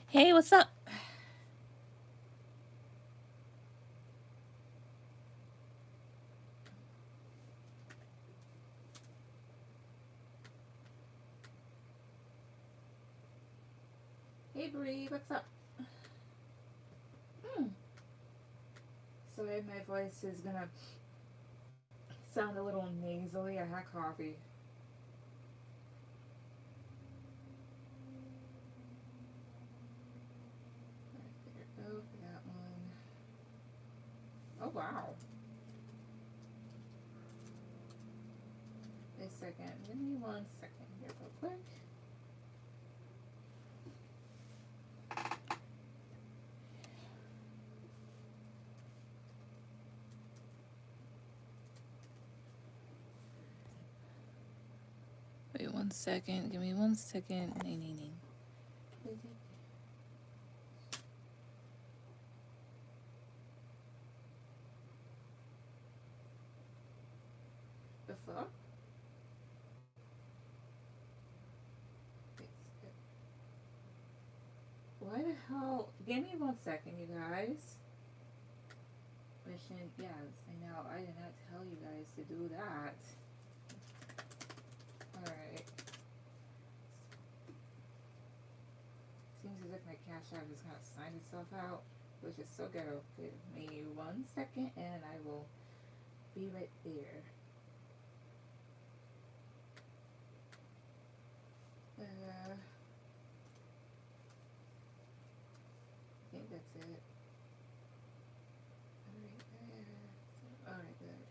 Hey, what's up? Hey, Bree, what's up? Hmm. Sorry, my voice is gonna sound a little nasally. I had coffee. There we go for that one. Oh, wow. Wait a second. Give me 1 second here, real quick. Wait 1 second. Give me 1 second. Nee. The fuck? Why the hell? Give me 1 second, you guys. Mission, yes, I know. I did not tell you guys to do that. Alright. Seems as if my Cash App is gonna sign itself out, which is so ghetto. Give me 1 second and I will be right there. I think that's it. Alright, alright, good.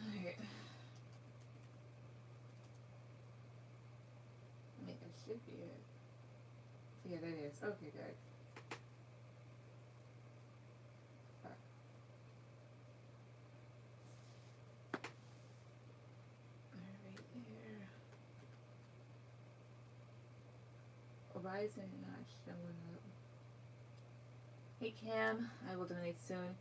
Alright. I mean, that should be it. Yeah, that is. Okay, good. Alright, there. Why is it not showing up? Hey Cam, I will donate soon.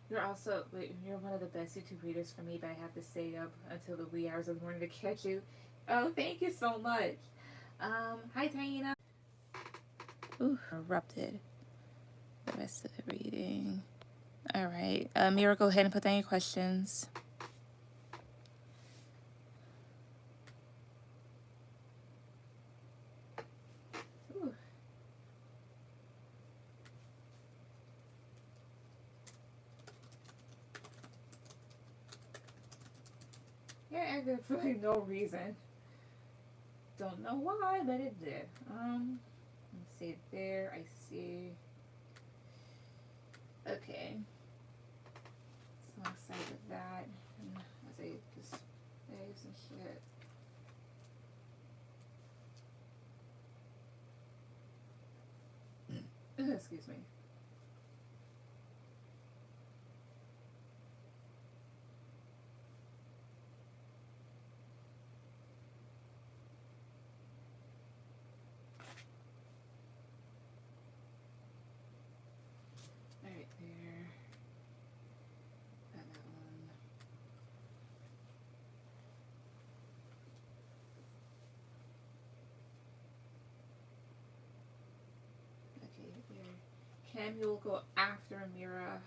You're also, wait, you're one of the best YouTube readers for me, but I have to stay up until the wee hours of the morning to catch you. Oh, thank you so much. Hi Taina. Ooh, erupted. The rest of the reading. All right, Mira, go ahead and put down your questions. Ooh. Yeah, I did for like no reason. Don't know why, but it did. Let's see there. I see. Okay. So I'm excited with that. And as I just saves and shit. Excuse me. Alright, there. Got that one. Okay, there. Cam, you will go after Mira.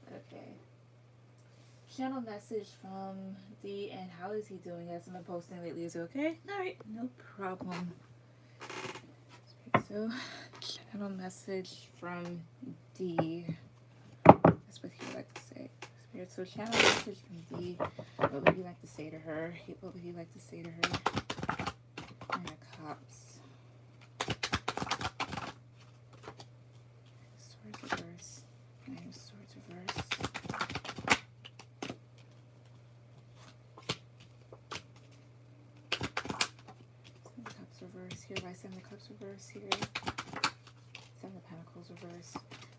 Okay. Channel message from D, and how is he doing? Hasn't been posting lately. Is it okay? Alright, no problem. So, channel message from D. That's what he would like to say. Spirit, so channel message from D. What would he like to say to her? What would he like to say to her? Nine of Cups. Swords reverse. Nine of Swords reverse. Seven of Cups reverse here. Why Seven of Cups reverse here? Seven of Pentacles reverse.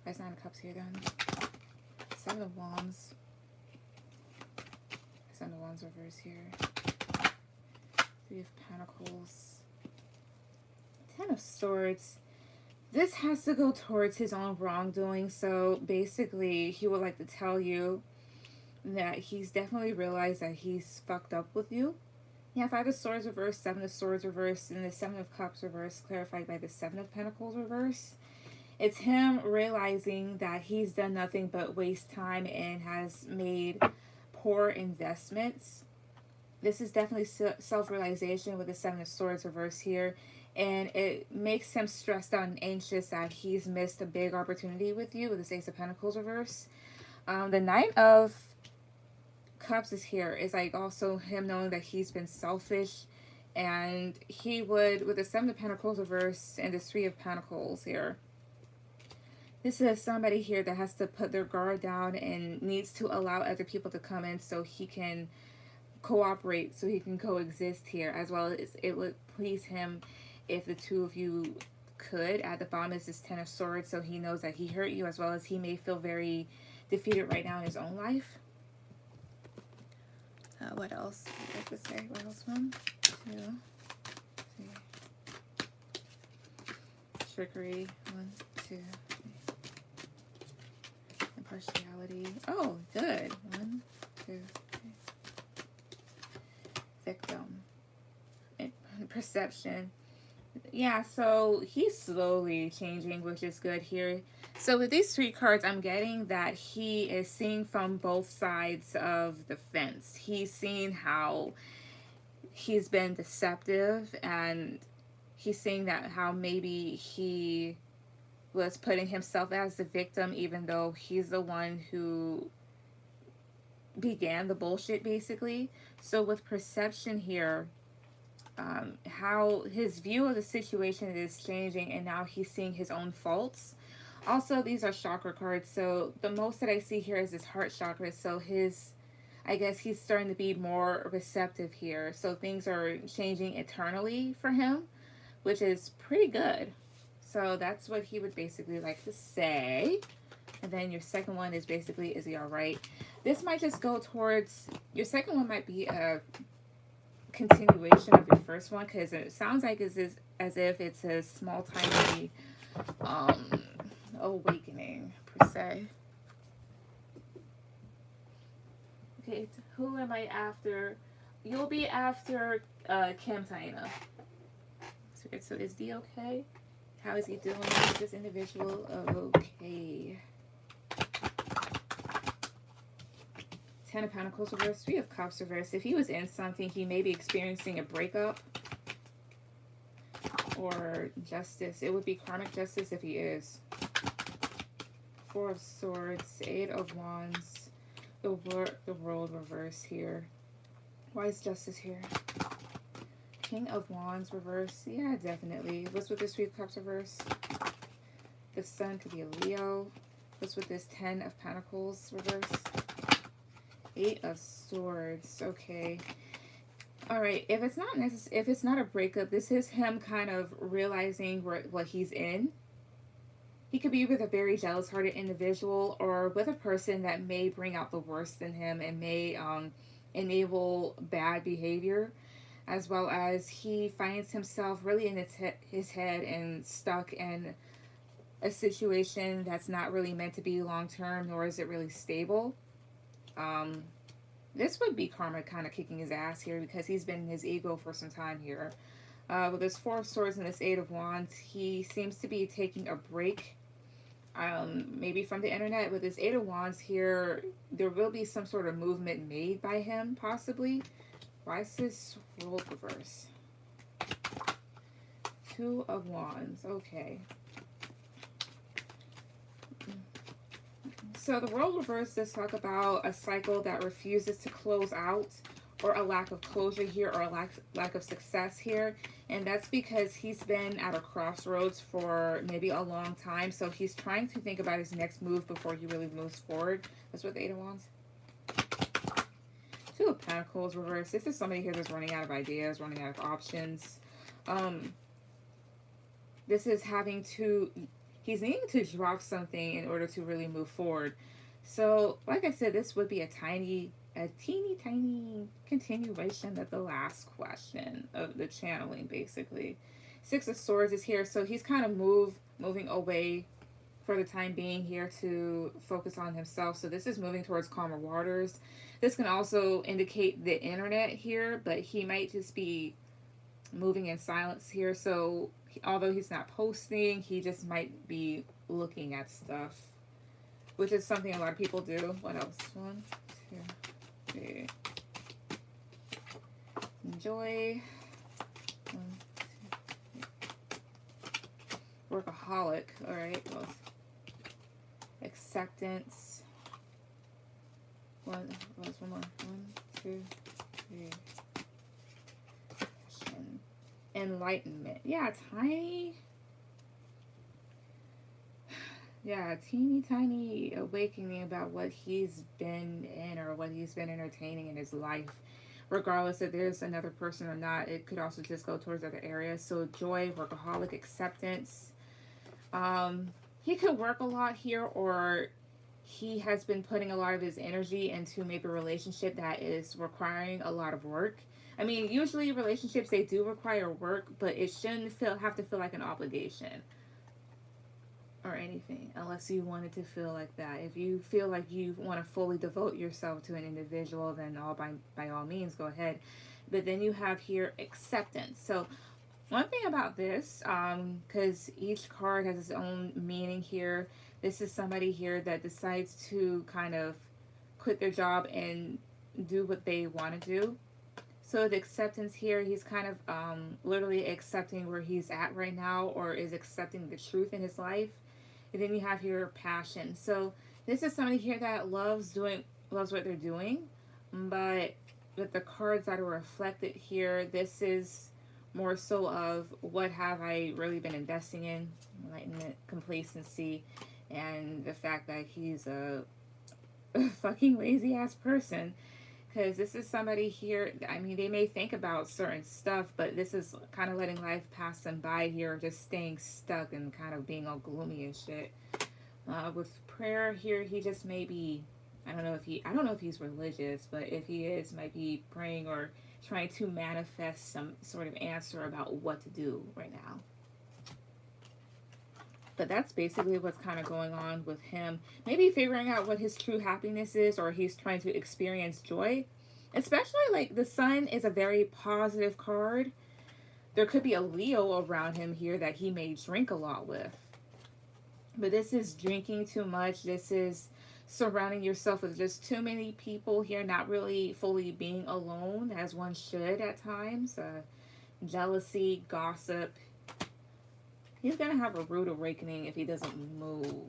Why is Nine of Cups here then? Seven of Wands. Seven of Wands reverse here. Three of Pentacles. Ten of Swords. This has to go towards his own wrongdoing. So basically, he would like to tell you that he's definitely realized that he's fucked up with you. You have Five of Swords reversed, Seven of Swords reversed, and the Seven of Cups reversed, clarified by the Seven of Pentacles reversed. It's him realizing that he's done nothing but waste time and has made poor investments. This is definitely self-realization with the Seven of Swords reverse here. And it makes him stressed out and anxious that he's missed a big opportunity with you with this Ace of Pentacles reverse. The Knight of Cups is here. Is like also him knowing that he's been selfish. And he would, with the Seven of Pentacles reverse and the Three of Pentacles here, this is somebody here that has to put their guard down and needs to allow other people to come in so he can cooperate, so he can coexist here, as well as it would please him if the two of you could. At the bottom is this Ten of Swords, so he knows that he hurt you, as well as he may feel very defeated right now in his own life. What else would I have to say? What else? 1, 2, 3. Trickery. 1, 2, 3. Impartiality. Oh, good. 1, 2, 3. Victim. Perception. Yeah, so he's slowly changing, which is good here. So with these 3 cards, I'm getting that he is seeing from both sides of the fence. He's seeing how he's been deceptive, and he's seeing that how maybe he was putting himself as the victim, even though he's the one who began the bullshit, basically. So with perception here, how his view of the situation is changing, and now he's seeing his own faults. Also, these are chakra cards, so the most that I see here is his heart chakra. So I guess he's starting to be more receptive here. So things are changing eternally for him, which is pretty good. So that's what he would basically like to say. And then your second one is basically, is he all right? This might just go towards, your second one might be a continuation of your first one, because it sounds like as if it's a small, tiny awakening, per se. Okay, who am I after? You'll be after Kim Taina. So is D okay? How is he doing with this individual? Okay. 10 of Pentacles reverse, 3 of Cups reverse. If he was in something, he may be experiencing a breakup or justice. It would be karmic justice if he is. 4 of Swords, 8 of Wands, the World reverse here. Why is justice here? King of Wands reverse. Yeah, definitely. What's with this 3 of Cups reverse? The Sun could be a Leo. What's with this 10 of Pentacles reverse? 8 of Swords. Okay. All right. If it's not a breakup, this is him kind of realizing what he's in. He could be with a very jealous-hearted individual, or with a person that may bring out the worst in him and may enable bad behavior, as well as he finds himself really in his head and stuck in a situation that's not really meant to be long-term, nor is it really stable. This would be karma kind of kicking his ass here, because he's been in his ego for some time here. With this 4 of Swords and this 8 of Wands, he seems to be taking a break, maybe from the internet. With this 8 of Wands here, there will be some sort of movement made by him, possibly. Why is this World reverse? 2 of Wands. Okay. So the World reverse does talk about a cycle that refuses to close out, or a lack of closure here, or a lack of success here. And that's because he's been at a crossroads for maybe a long time. So he's trying to think about his next move before he really moves forward. That's what the 8 of Wands. 2 of Pentacles reverse. This is somebody here that's running out of ideas, running out of options. This is he's needing to drop something in order to really move forward. So, like I said, this would be a teeny tiny continuation of the last question of the channeling, basically. 6 of Swords is here, so he's kind of moving away for the time being here to focus on himself. So this is moving towards calmer waters. This can also indicate the internet here, but he might just be moving in silence here. So although he's not posting, he just might be looking at stuff, which is something a lot of people do. What else? 1, 2, 3. Enjoy. 1, 2, 3. Workaholic. All right. Well, acceptance. One more. 1, 2, 3. Enlightenment. Yeah, tiny. Yeah, teeny tiny awakening about what he's been in or what he's been entertaining in his life. Regardless if there's another person or not, it could also just go towards other areas. So joy, workaholic, acceptance. He could work a lot here, or he has been putting a lot of his energy into maybe a relationship that is requiring a lot of work. I mean, usually relationships, they do require work, but it shouldn't have to feel like an obligation or anything, unless you want it to feel like that. If you feel like you want to fully devote yourself to an individual, then by all means, go ahead. But then you have here acceptance. So one thing about this, because each card has its own meaning here, this is somebody here that decides to kind of quit their job and do what they want to do. So the acceptance here, he's kind of literally accepting where he's at right now, or is accepting the truth in his life. And then you have here passion. So this is somebody here that loves what they're doing, but with the cards that are reflected here, this is more so of what have I really been investing in, enlightenment, complacency, and the fact that he's a fucking lazy ass person. Because this is somebody here, I mean, they may think about certain stuff, but this is kind of letting life pass them by here, just staying stuck and kind of being all gloomy and shit. With prayer here, he just may be, I don't know if he's religious, but if he is, might be praying or trying to manifest some sort of answer about what to do right now. But that's basically what's kind of going on with him. Maybe figuring out what his true happiness is, or he's trying to experience joy. Especially, like, the sun is a very positive card. There could be a Leo around him here that he may drink a lot with. But this is drinking too much. This is surrounding yourself with just too many people here, not really fully being alone, as one should at times. Jealousy, gossip. He's going to have a rude awakening if he doesn't move.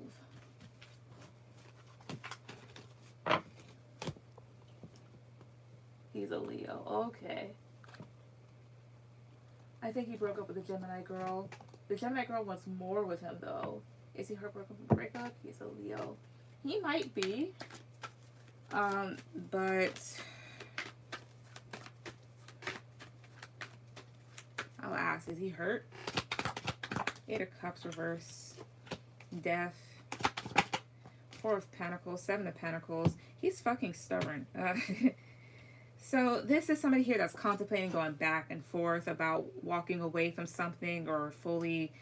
He's a Leo. Okay. I think he broke up with the Gemini girl. The Gemini girl wants more with him, though. Is he heartbroken from the breakup? He's a Leo. He might be. But I'll ask, is he hurt? 8 of Cups reverse, Death, 4 of Pentacles, 7 of Pentacles. He's fucking stubborn. So this is somebody here that's contemplating going back and forth about walking away from something or fully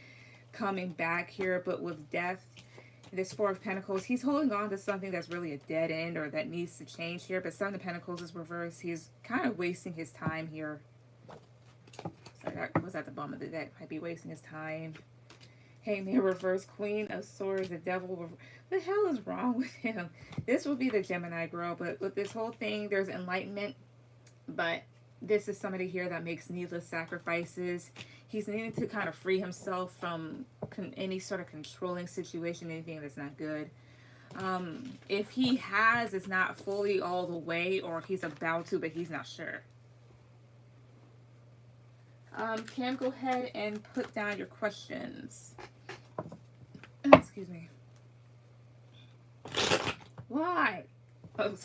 coming back here. But with Death, this 4 of Pentacles, he's holding on to something that's really a dead end or that needs to change here. But 7 of Pentacles is reversed. He's kind of wasting his time here. So that was at the bottom of the deck. Might be wasting his time. Hangman reverse, Queen of Swords, the Devil. What the hell is wrong with him? This will be the Gemini girl, but with this whole thing, there's enlightenment. But this is somebody here that makes needless sacrifices. He's needing to kind of free himself from any sort of controlling situation, anything that's not good. If he has, it's not fully all the way, or he's about to, but he's not sure. Cam, go ahead and put down your questions. Excuse me. Why? Oh.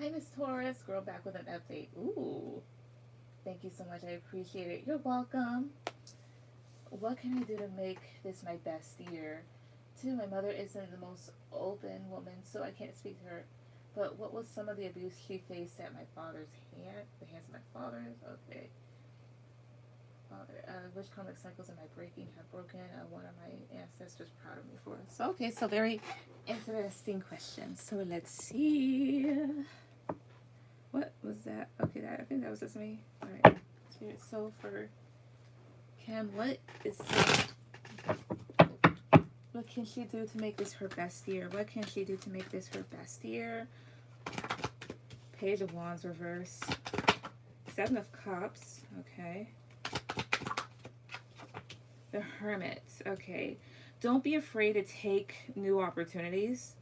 Hi, Miss Taurus. Girl back with an update. Ooh. Thank you so much. I appreciate it. You're welcome. What can I do to make this my best year? Two, my mother isn't the most open woman, so I can't speak to her. But what was some of the abuse she faced at my father's hand? The hands of my father's? Okay. Father, which karmic cycles am I breaking? Have broken one of my ancestors proud of me for. So, okay, so very interesting questions. So let's see. What was that? Okay, that I think that was just me. All right. So for Cam, what can she do to make this her best year? What can she do to make this her best year? Page of Wands reverse. Seven of Cups. Okay. The Hermit. Okay. Don't be afraid to take new opportunities.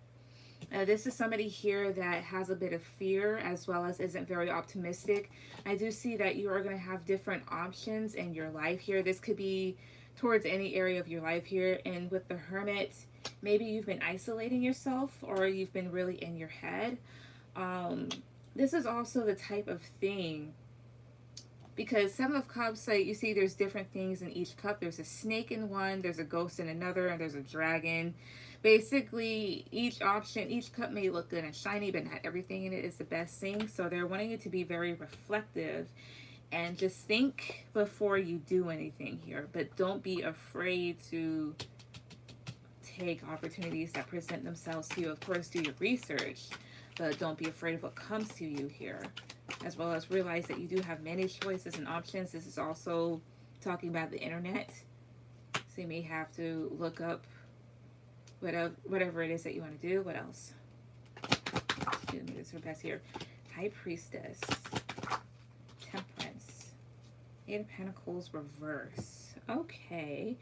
This is somebody here that has a bit of fear as well as isn't very optimistic. I do see that you are going to have different options in your life here. This could be towards any area of your life here. And with the Hermit, maybe you've been isolating yourself or you've been really in your head. This is also the type of thing, because Seven of Cups, like you see, there's different things in each cup. There's a snake in one, there's a ghost in another, and there's a dragon. Basically, each option, each cup may look good and shiny, but not everything in it is the best thing. So they're wanting you to be very reflective and just think before you do anything here. But don't be afraid to take opportunities that present themselves to you. Of course, do your research, but don't be afraid of what comes to you here. As well as realize that you do have many choices and options. This is also talking about the internet. So you may have to look up whatever it is that you want to do. What else? This is her best here. High Priestess. Temperance. Eight of Pentacles reverse. Okay.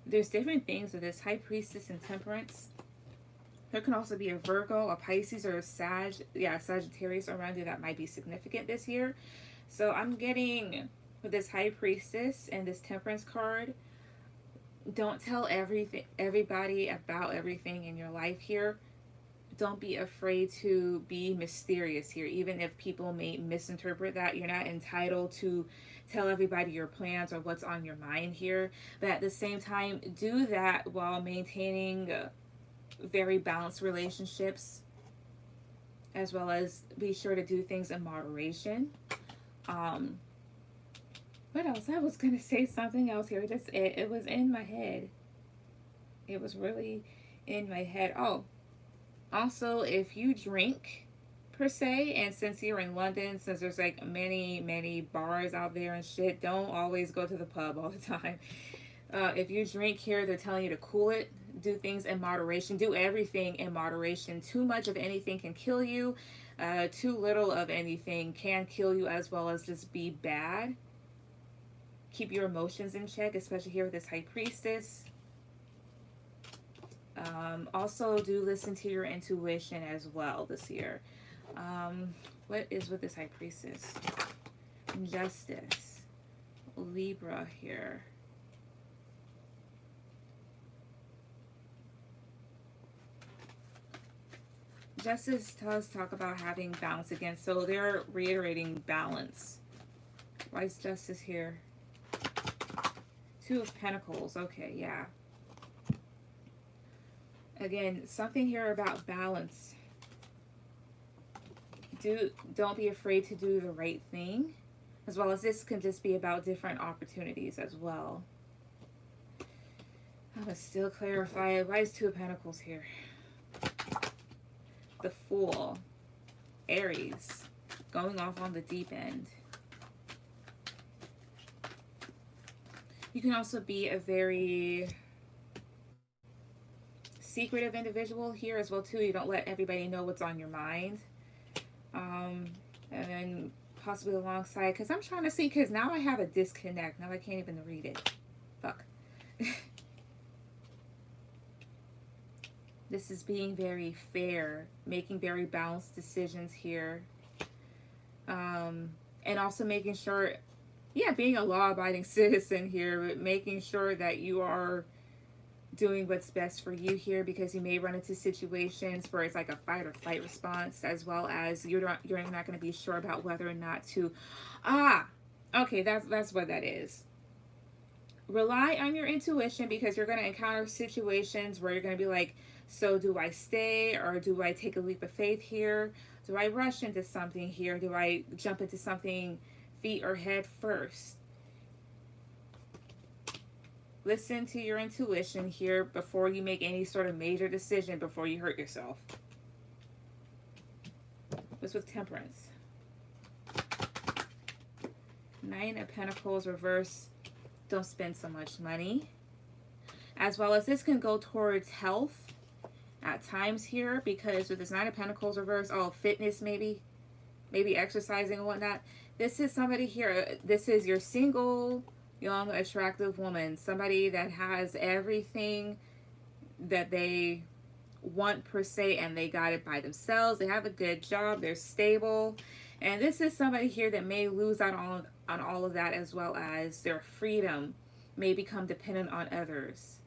There's different things with this High Priestess and Temperance. There can also be a Virgo, a Pisces, or a Sagittarius around you that might be significant this year. So I'm getting with this High Priestess and this Temperance card, don't tell everybody about everything in your life here. Don't be afraid to be mysterious here. Even if people may misinterpret that, you're not entitled to tell everybody your plans or what's on your mind here. But at the same time, do that while maintaining very balanced relationships, as well as be sure to do things in moderation. What else? I was gonna say something else here. It was in my head. It was really in my head. Oh, also, if you drink per se, and since you're in London, since there's like many bars out there and shit, don't always go to the pub all the time. If you drink here, they're telling you to cool it. Do things in moderation. Do everything in moderation. Too much of anything can kill you. Too little of anything can kill you, as well as just be bad. Keep your emotions in check, especially here with this High Priestess. Also, do listen to your intuition as well this year. What is with this High Priestess? Justice. Libra here. Justice does talk about having balance again, so they're reiterating balance. Why is Justice here? Two of Pentacles. Okay, yeah. Again, something here about balance. Don't be afraid to do the right thing, as well as this can just be about different opportunities as well. I must still clarify. Why is Two of Pentacles here? The Fool. Aries. Going off on the deep end. You can also be a very secretive individual here as well too. You don't let everybody know what's on your mind. And then possibly alongside, because I'm trying to see, because now I have a disconnect. Now I can't even read it. Fuck. This is being very fair, making very balanced decisions here. And also making sure, yeah, being a law-abiding citizen here, making sure that you are doing what's best for you here, because you may run into situations where it's like a fight or flight response, as well as you're not going to be sure about whether or not to okay, that's what that is. Rely on your intuition, because you're going to encounter situations where you're going to be like, so do I stay or do I take a leap of faith here? Do I rush into something here? Do I jump into something feet or head first? Listen to your intuition here before you make any sort of major decision, before you hurt yourself. What's with Temperance? Nine of Pentacles reverse. Don't spend so much money. As well as this can go towards health at times here, because with this Nine of Pentacles reverse, fitness maybe exercising and whatnot. This is somebody here, this is your single, young, attractive woman, somebody that has everything that they want per se, and they got it by themselves. They have a good job, they're stable, and this is somebody here that may lose out on all of that, as well as their freedom may become dependent on others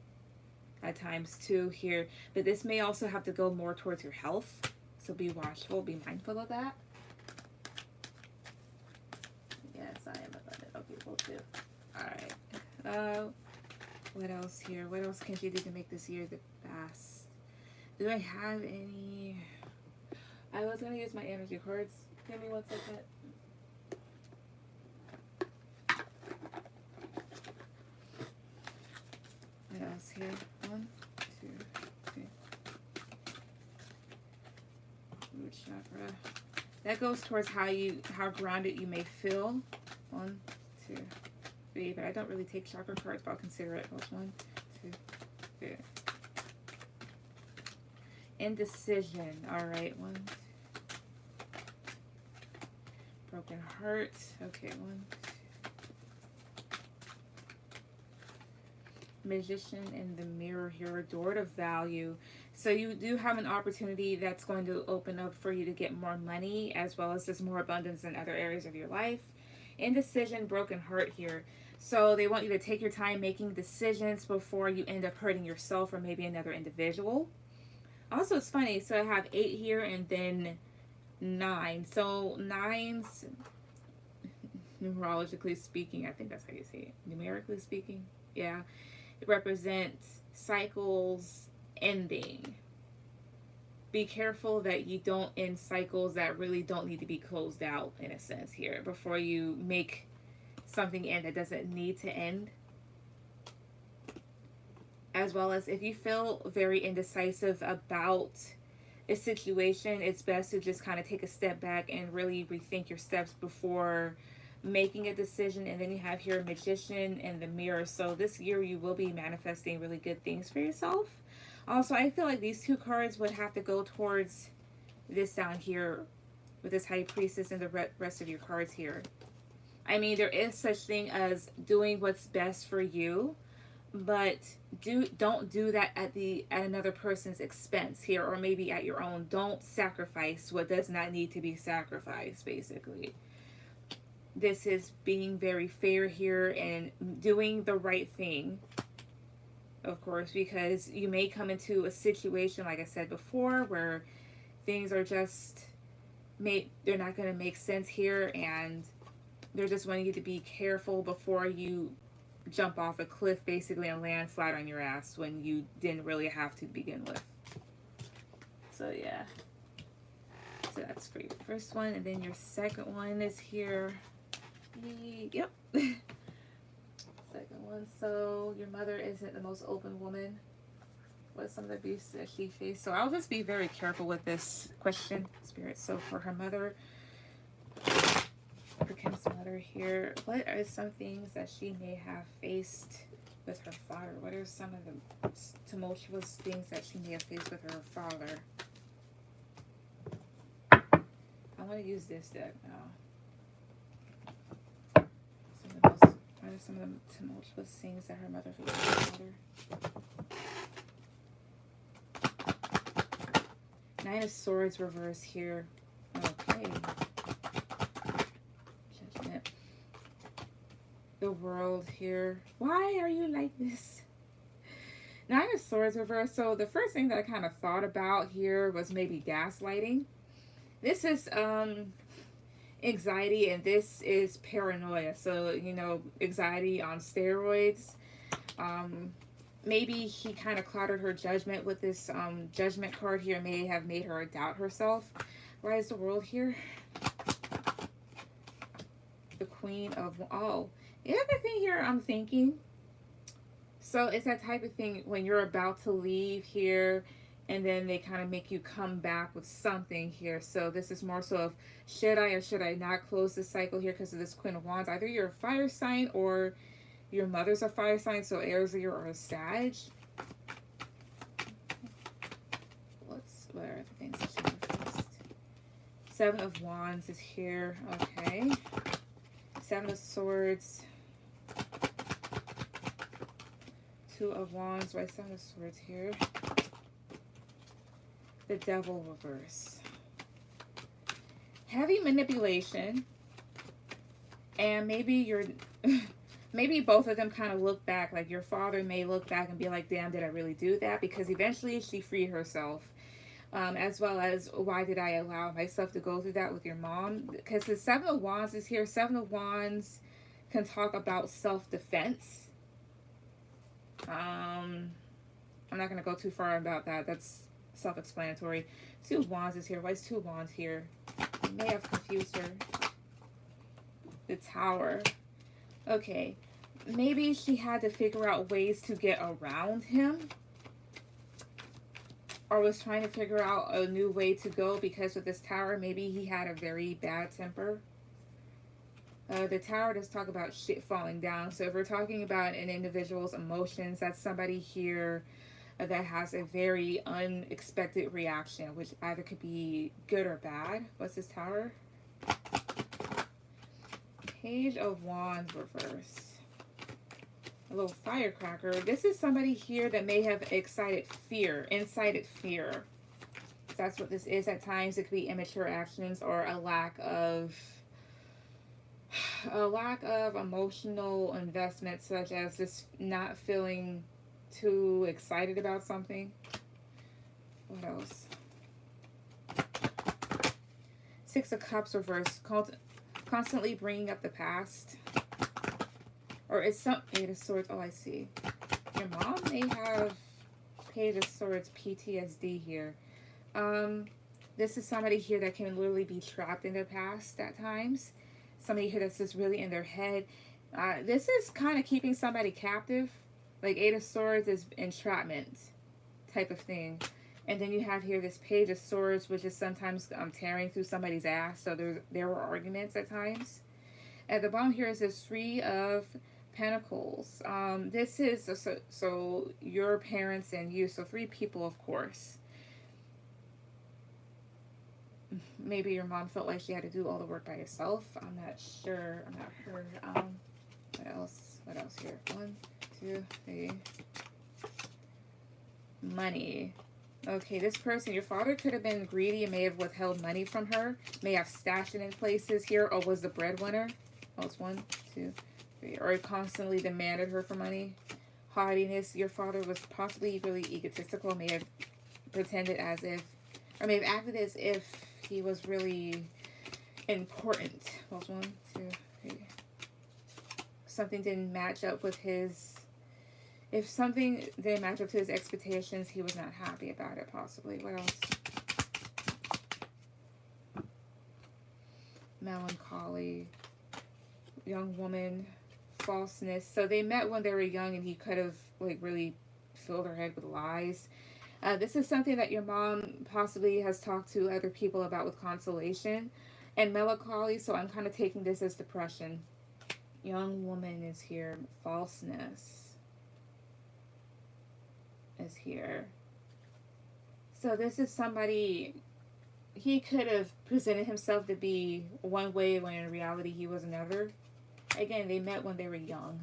at times too here. But this may also have to go more towards your health, so be watchful, be mindful of that. Yes, I am abundant. Okay, we'll do. Alright. What else here? What else can she do to make this year the best? Do I have any? I was going to use my energy cards. Give me 1 second. What else here? 1, 2, 3. Root chakra. That goes towards how grounded you may feel. 1, 2, 3. But I don't really take chakra cards, but I'll consider it. 1, 2, 3. Indecision. All right. 1, 2. Broken heart. Okay. 1, 2. Magician in the mirror here, door to value. So you do have an opportunity that's going to open up for you to get more money, as well as just more abundance in other areas of your life. Indecision, broken heart here. So they want you to take your time making decisions before you end up hurting yourself or maybe another individual. Also, it's funny. So I have 8 here and then 9. So 9s, numerologically speaking, I think that's how you say it. Numerically speaking, yeah. It represents cycles ending. Be careful that you don't end cycles that really don't need to be closed out, in a sense here, before you make something end that doesn't need to end. As well as if you feel very indecisive about a situation, it's best to just kind of take a step back and really rethink your steps before making a decision. And then you have here Magician and the mirror. So this year you will be manifesting really good things for yourself. Also, I feel like these 2 cards would have to go towards this down here with this High Priestess and the rest of your cards here. I mean, there is such thing as doing what's best for you, but don't do that at another person's expense here, or maybe at your own. Don't sacrifice what does not need to be sacrificed, basically. This is being very fair here and doing the right thing, of course, because you may come into a situation, like I said before, where things are just they're not going to make sense here, and they're just wanting you to be careful before you jump off a cliff, basically, and land flat on your ass when you didn't really have to begin with. So yeah, so that's for your first one, and then your second one is here. Yep. Second one. So your mother isn't the most open woman. What are some of the abuse that she faced? So I'll just be very careful with this question, Spirit. So for her mother, for Kim's mother here, what are some things that she may have faced with her father? What are some of the tumultuous things that she may have faced with her father? I want to use this deck now. What are some of the tumultuous things that her mother faced with her father? 9 of Swords reverse here. Okay. Judgment. The World here. Why are you like this? Nine of Swords reversed. So the first thing that I kind of thought about here was maybe gaslighting. This is anxiety, and this is paranoia. So, you know, anxiety on steroids. Um, Maybe he kind of clouded her judgment with this judgment card here, may have made her doubt herself. Why is the world here? The Queen of... Oh, the other thing here I'm thinking... So it's that type of thing when you're about to leave here and then they kind of make you come back with something here. So this is more so of should I or should I not close this cycle here because of this Queen of Wands. Either you're a fire sign or your mother's a fire sign, so Aries, Leo, or a Sag. What are the things that should be first? Seven of Wands is here. Okay. Seven of Swords. Two of Wands. Why Seven of Swords here? The Devil reverse. Heavy manipulation. And maybe you're... maybe both of them kind of look back. Like your father may look back and be like, damn, did I really do that? Because eventually she freed herself. As well as why did I allow myself to go through that with your mom? Because the Seven of Wands is here. Seven of Wands can talk about self-defense. I'm not going to go too far about that. That's self-explanatory. Two of Wands is here. Why is Two of Wands here? I may have confused her. The Tower. Okay. Maybe she had to figure out ways to get around him. Or was trying to figure out a new way to go because with this Tower, maybe he had a very bad temper. The Tower does talk about shit falling down. So if we're talking about an individual's emotions, that's somebody here that has a very unexpected reaction, which either could be good or bad. What's this Tower? Page of Wands reverse. A little firecracker. This is somebody here that may have incited fear. That's what this is. At times it could be immature actions or a lack of emotional investment, such as just not feeling too excited about something. What else? Six of Cups reverse. Constantly bringing up the past. Or it's some Eight of Swords. Oh, I see. Your mom may have Page of Swords PTSD here. This is somebody here that can literally be trapped in their past at times. Somebody here that's just really in their head. This is kind of keeping somebody captive. Like Eight of Swords is entrapment type of thing. And then you have here this Page of Swords, which is sometimes tearing through somebody's ass. So there were arguments at times. At the bottom here is this Three of Pentacles. This is so your parents and you, so three people, of course. Maybe your mom felt like she had to do all the work by herself. I'm not sure. I'm not her. What else here? 1, 2, 3. Money. Okay, this person, your father could have been greedy and may have withheld money from her. May have stashed it in places here, or was the breadwinner. Oh, it's 1, 2, 3. Or constantly demanded her for money. Haughtiness. Your father was possibly really egotistical. May have pretended as if, or may have acted as if he was really important. Well, 1, 2, 3. Something didn't match up with his... If something didn't match up to his expectations, he was not happy about it, possibly. What else? Melancholy. Young woman. Falseness. So they met when they were young and he could have like really filled her head with lies. This is something that your mom possibly has talked to other people about with consolation. And melancholy, so I'm kind of taking this as depression. Young woman is here. Falseness is here. So this is somebody, he could have presented himself to be one way when in reality he was another. Again, they met when they were young.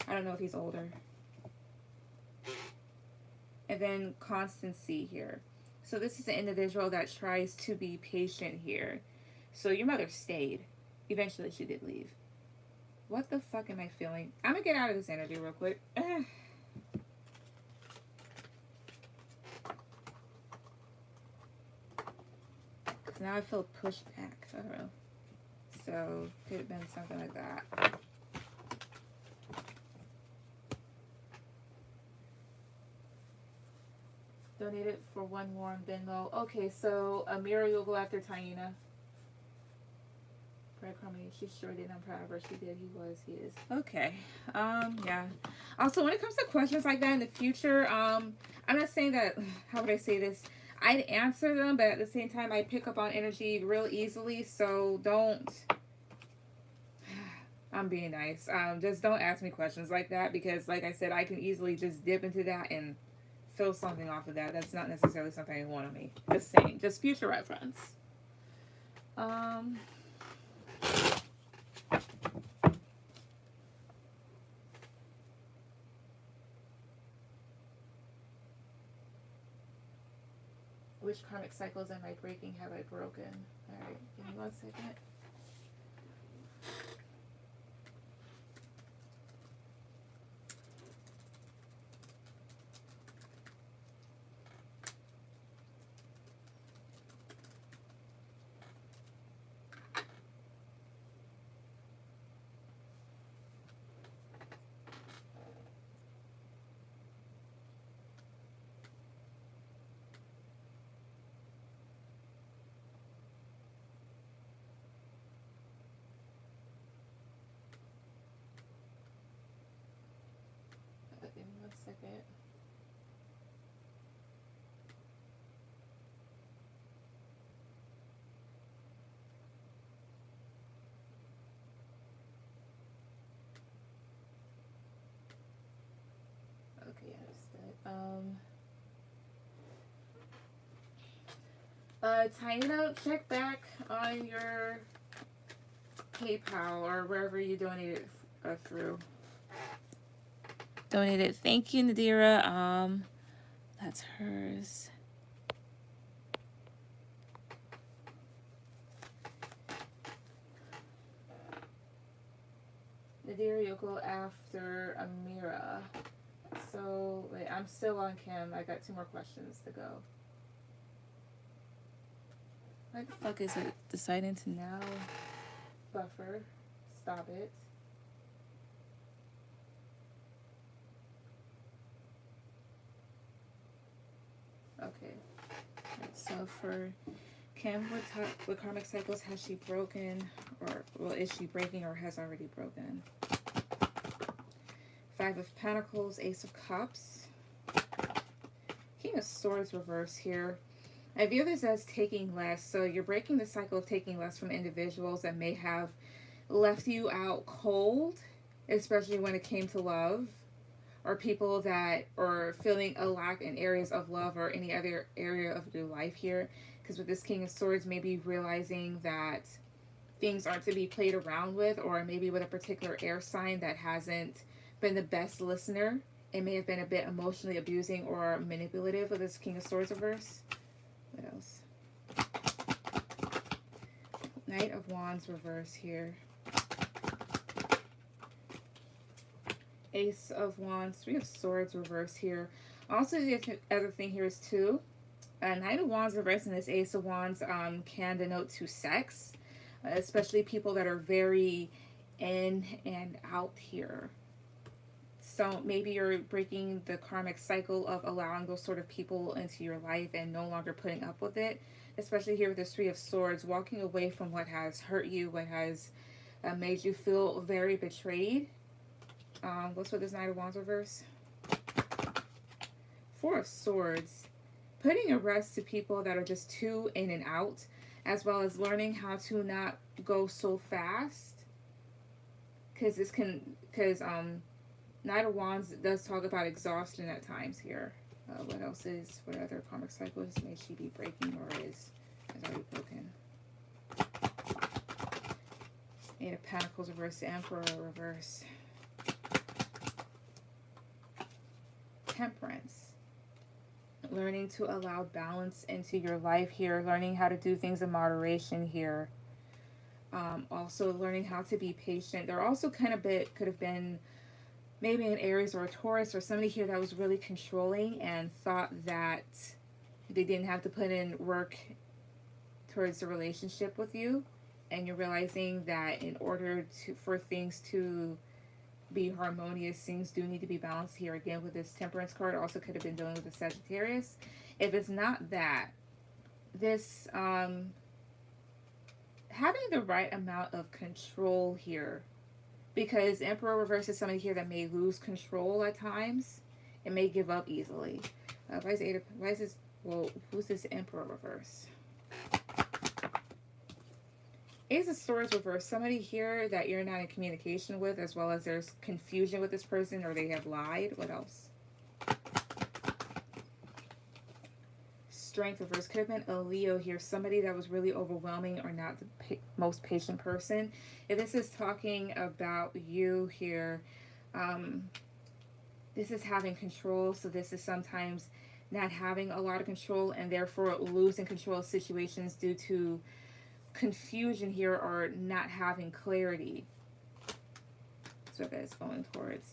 I don't know if he's older. And then constancy here. So this is an individual that tries to be patient here. So your mother stayed. Eventually she did leave. What the fuck am I feeling? I'm gonna get out of this energy real quick. now I feel pushed back. I don't know. So could have been something like that. Donated for one more on Venmo. Okay, so Amira, you'll go after Taina. She sure did. I'm proud of her. She did. He is. Okay. Yeah. Also, when it comes to questions like that in the future, I'm not saying that, how would I say this? I'd answer them, but at the same time, I pick up on energy real easily. So don't, I'm being nice. Just don't ask me questions like that, because like I said, I can easily just dip into that and feel something off of that. That's not necessarily something I want on me. Just saying, just future reference. Which karmic cycles am I breaking? Have I broken? Alright, give me 1 second. Give me 1 second. Okay, understood. Taina, check back on your PayPal or wherever you donated through. Donated. Thank you, Nadira. That's hers. Nadira, you'll go after Amira. So, wait, I'm still on Kim. I got 2 more questions to go. Why the fuck is it deciding to now buffer? Stop it. Okay. Right, so for Kim, what karmic cycles has she broken? Or, well, is she breaking or has already broken? 5 of Pentacles, Ace of Cups. King of Swords reverse here. I view this as taking less. So you're breaking the cycle of taking less from individuals that may have left you out cold, especially when it came to love, or people that are feeling a lack in areas of love or any other area of your life here. Because with this King of Swords, maybe realizing that things aren't to be played around with, or maybe with a particular air sign that hasn't been the best listener. It may have been a bit emotionally abusing or manipulative with this King of Swords reverse. What else? Knight of Wands reverse here. Ace of Wands, 3 of Swords reverse here. Also, the other thing here is too, Knight of Wands reverse and this Ace of Wands can denote to sex, especially people that are very in and out here. So maybe you're breaking the karmic cycle of allowing those sort of people into your life and no longer putting up with it. Especially here with the 3 of Swords, walking away from what has hurt you, what has made you feel very betrayed. What's with this Knight of Wands reverse? 4 of Swords, putting a rest to people that are just too in and out, as well as learning how to not go so fast. Because Knight of Wands does talk about exhaustion at times here. What else is, what other karmic cycles may she be breaking or is already broken? 8 of Pentacles reverse, Emperor reverse. Temperance. Learning to allow balance into your life here. Learning how to do things in moderation here. Also learning how to be patient. There also could have been maybe an Aries or a Taurus or somebody here that was really controlling and thought that they didn't have to put in work towards the relationship with you, and you're realizing that in order for things to be harmonious, things do need to be balanced here. Again, with this Temperance card, also could have been dealing with the Sagittarius. If it's not that, this having the right amount of control here, because Emperor reverse is somebody here that may lose control at times and may give up easily. Why is this, well, who's this Emperor reverse? Ace of Swords reverse, somebody here that you're not in communication with, as well as there's confusion with this person or they have lied. What else? Strength reverse, could have been a Leo here, somebody that was really overwhelming or not the most patient person. If this is talking about you here, this is having control, so this is sometimes not having a lot of control and therefore losing control of situations due to confusion here or not having clarity. That's what that's going towards.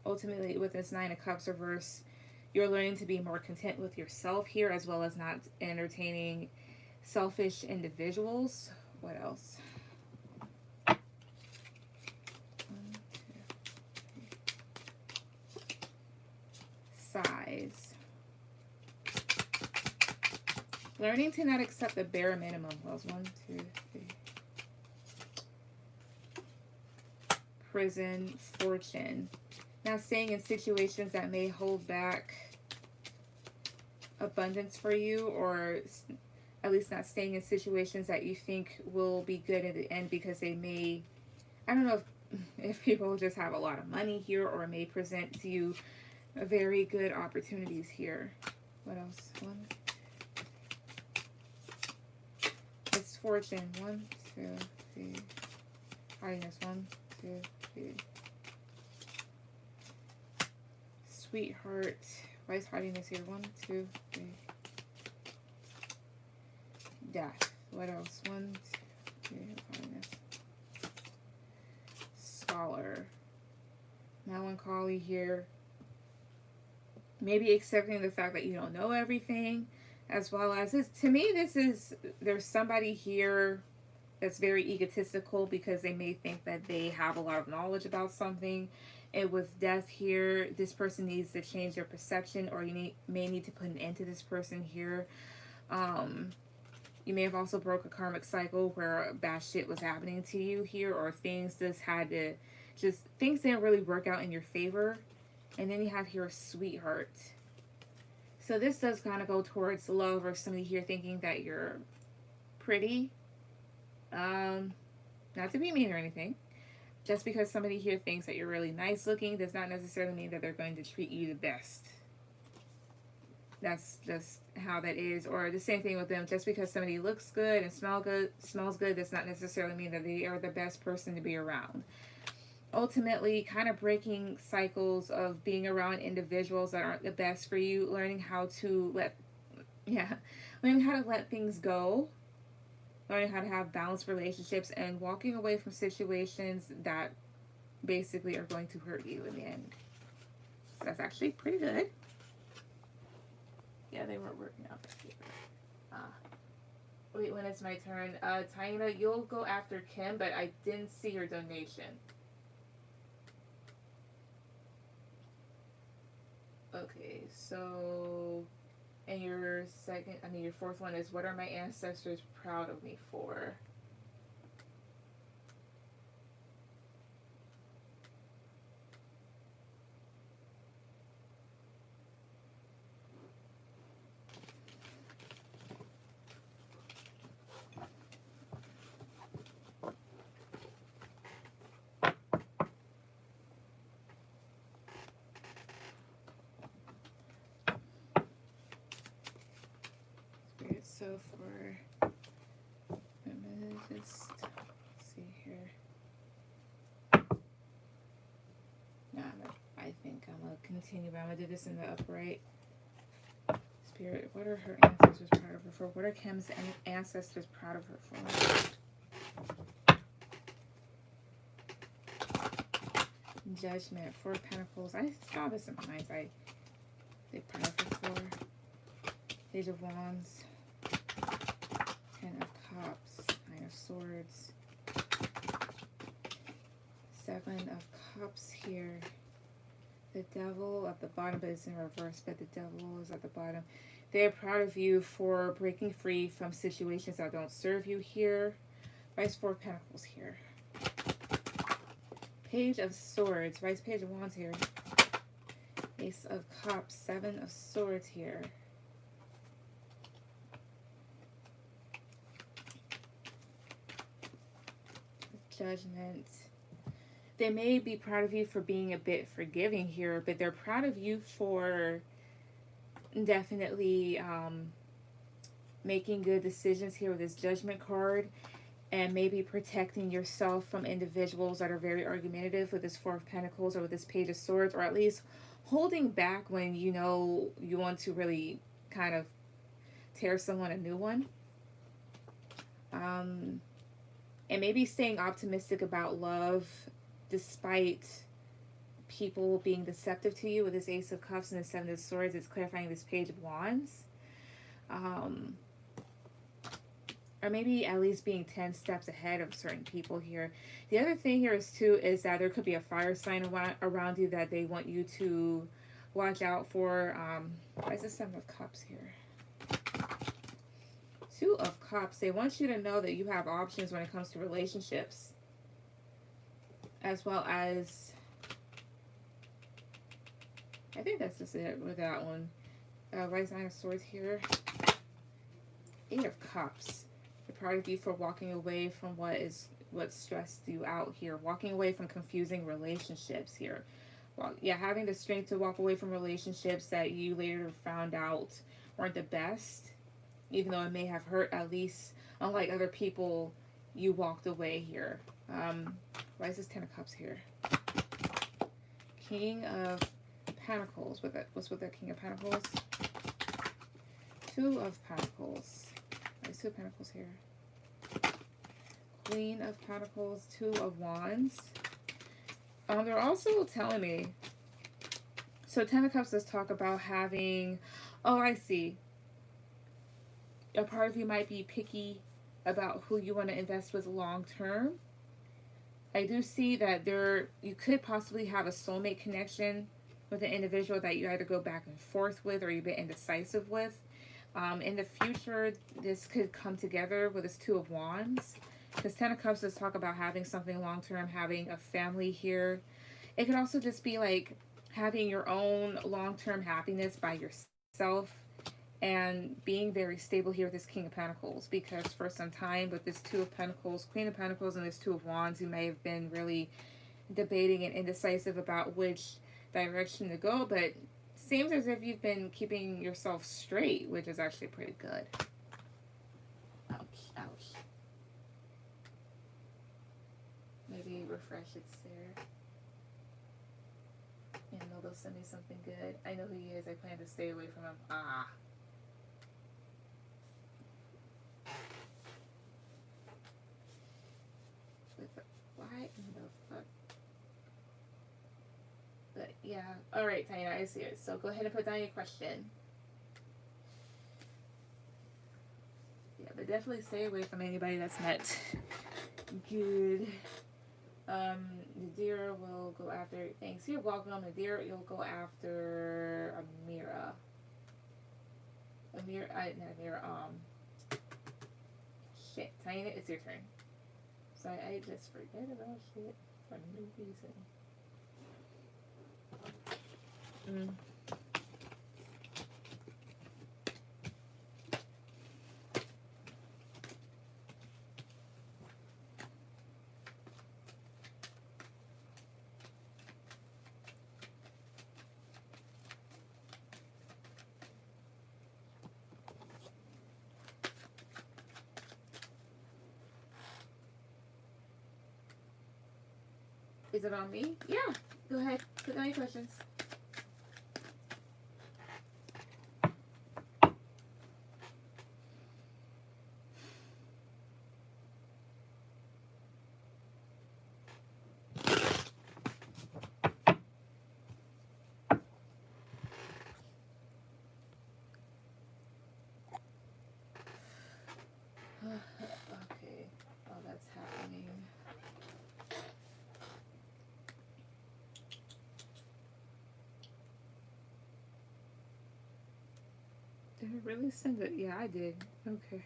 Ultimately, with this Nine of Cups reverse, you're learning to be more content with yourself here, as well as not entertaining selfish individuals. What else? 1, 2, 3. Size. Learning to not accept the bare minimum. Well, 1, 2, 3. Prison, fortune. Not staying in situations that may hold back abundance for you, or at least not staying in situations that you think will be good at the end, because they may, I don't know if people just have a lot of money here or may present to you very good opportunities here. What else? 1. Misfortune. 1, 2, 3. Hardiness. 1, 2, 3. Sweetheart. Why is hardiness here? 1, 2, 3. Death. What else? 1, 2, 3. Hardiness. Scholar. Melancholy here. Maybe accepting the fact that you don't know everything, as well as this. To me, this is, there's somebody here that's very egotistical because they may think that they have a lot of knowledge about something. And with death here, this person needs to change their perception, or you may need to put an end to this person here. You may have also broke a karmic cycle where bad shit was happening to you here, or things things didn't really work out in your favor. And then you have here sweetheart. So this does kind of go towards love, or somebody here thinking that you're pretty. Not to be mean or anything. Just because somebody here thinks that you're really nice looking does not necessarily mean that they're going to treat you the best. That's just how that is. Or the same thing with them. Just because somebody looks good and smells good does not necessarily mean that they are the best person to be around. Ultimately, kind of breaking cycles of being around individuals that aren't the best for you. Learning how to let things go. Learning how to have balanced relationships, and walking away from situations that basically are going to hurt you in the end. So that's actually pretty good. Yeah, they weren't working out this year. Wait, when it's my turn? Taina, you'll go after Kim, but I didn't see your donation. Okay, so... And your fourth one is, what are my ancestors proud of me for? So for, I'm gonna just see here. No, I think I'm gonna continue, but I'm gonna do this in the upright. Spirit, what are her ancestors proud of her for? What are Kim's ancestors proud of her for? Judgment, 4 of Pentacles. I saw this in my eyes. They proud of her for. Page of Wands. 10 Swords. Seven of Cups here. The Devil at the bottom, but it's in reverse, but the Devil is at the bottom. They're proud of you for breaking free from situations that don't serve you here. Vice, Four of Pentacles here. Page of Swords. Vice, Page of Wands here. Ace of Cups. Seven of Swords here. Judgment. They may be proud of you for being a bit forgiving here, but they're proud of you for definitely making good decisions here with this Judgment card, and maybe protecting yourself from individuals that are very argumentative with this Four of Pentacles or with this Page of Swords, or at least holding back when you know you want to really kind of tear someone a new one. And maybe staying optimistic about love despite people being deceptive to you with this Ace of Cups and the Seven of Swords. It's clarifying this Page of Wands. Or maybe at least being 10 steps ahead of certain people here. The other thing here is that there could be a fire sign around you that they want you to watch out for. Why is the Seven of Cups here? Two of Cups. They want you to know that you have options when it comes to relationships, as well as, I think that's just it with that one. Right, Nine of Swords here. Eight of Cups. They're proud of you for walking away from what stressed you out here. Walking away from confusing relationships here. Well, yeah, having the strength to walk away from relationships that you later found out weren't the best. Even though it may have hurt, at least, unlike other people, you walked away here. Why is this Ten of Cups here? King of Pentacles. What's with that King of Pentacles? Two of Pentacles. Why is Two of Pentacles here? Queen of Pentacles. Two of Wands. They're also telling me, so Ten of Cups does talk about having, oh, I see. A part of you might be picky about who you want to invest with long term. I do see that you could possibly have a soulmate connection with an individual that you either go back and forth with or you've been indecisive with. In the future, this could come together with this Two of Wands. Because Ten of Cups does talk about having something long term, having a family here. It could also just be like having your own long term happiness by yourself. And being very stable here with this King of Pentacles, because for some time with this Two of Pentacles, Queen of Pentacles, and this Two of Wands, you may have been really debating and indecisive about which direction to go, but it seems as if you've been keeping yourself straight, which is actually pretty good. Ouch, ouch. Maybe refresh it's there. And they'll send me something good. I know who he is. I plan to stay away from him. Ah. Why in the fuck? But yeah, all right, Tanya, I see it. So go ahead and put down your question. Yeah, but definitely stay away from anybody that's not good. Nadir will go after. Thanks, you're welcome. Nadir, you'll go after Amira. Shit, Tanya, it's your turn. So I just forget about shit for no reason. Is it on me? Yeah. Go ahead. Put down your questions. Okay. Oh, what's happening. Did I really send it? Yeah, I did. Okay.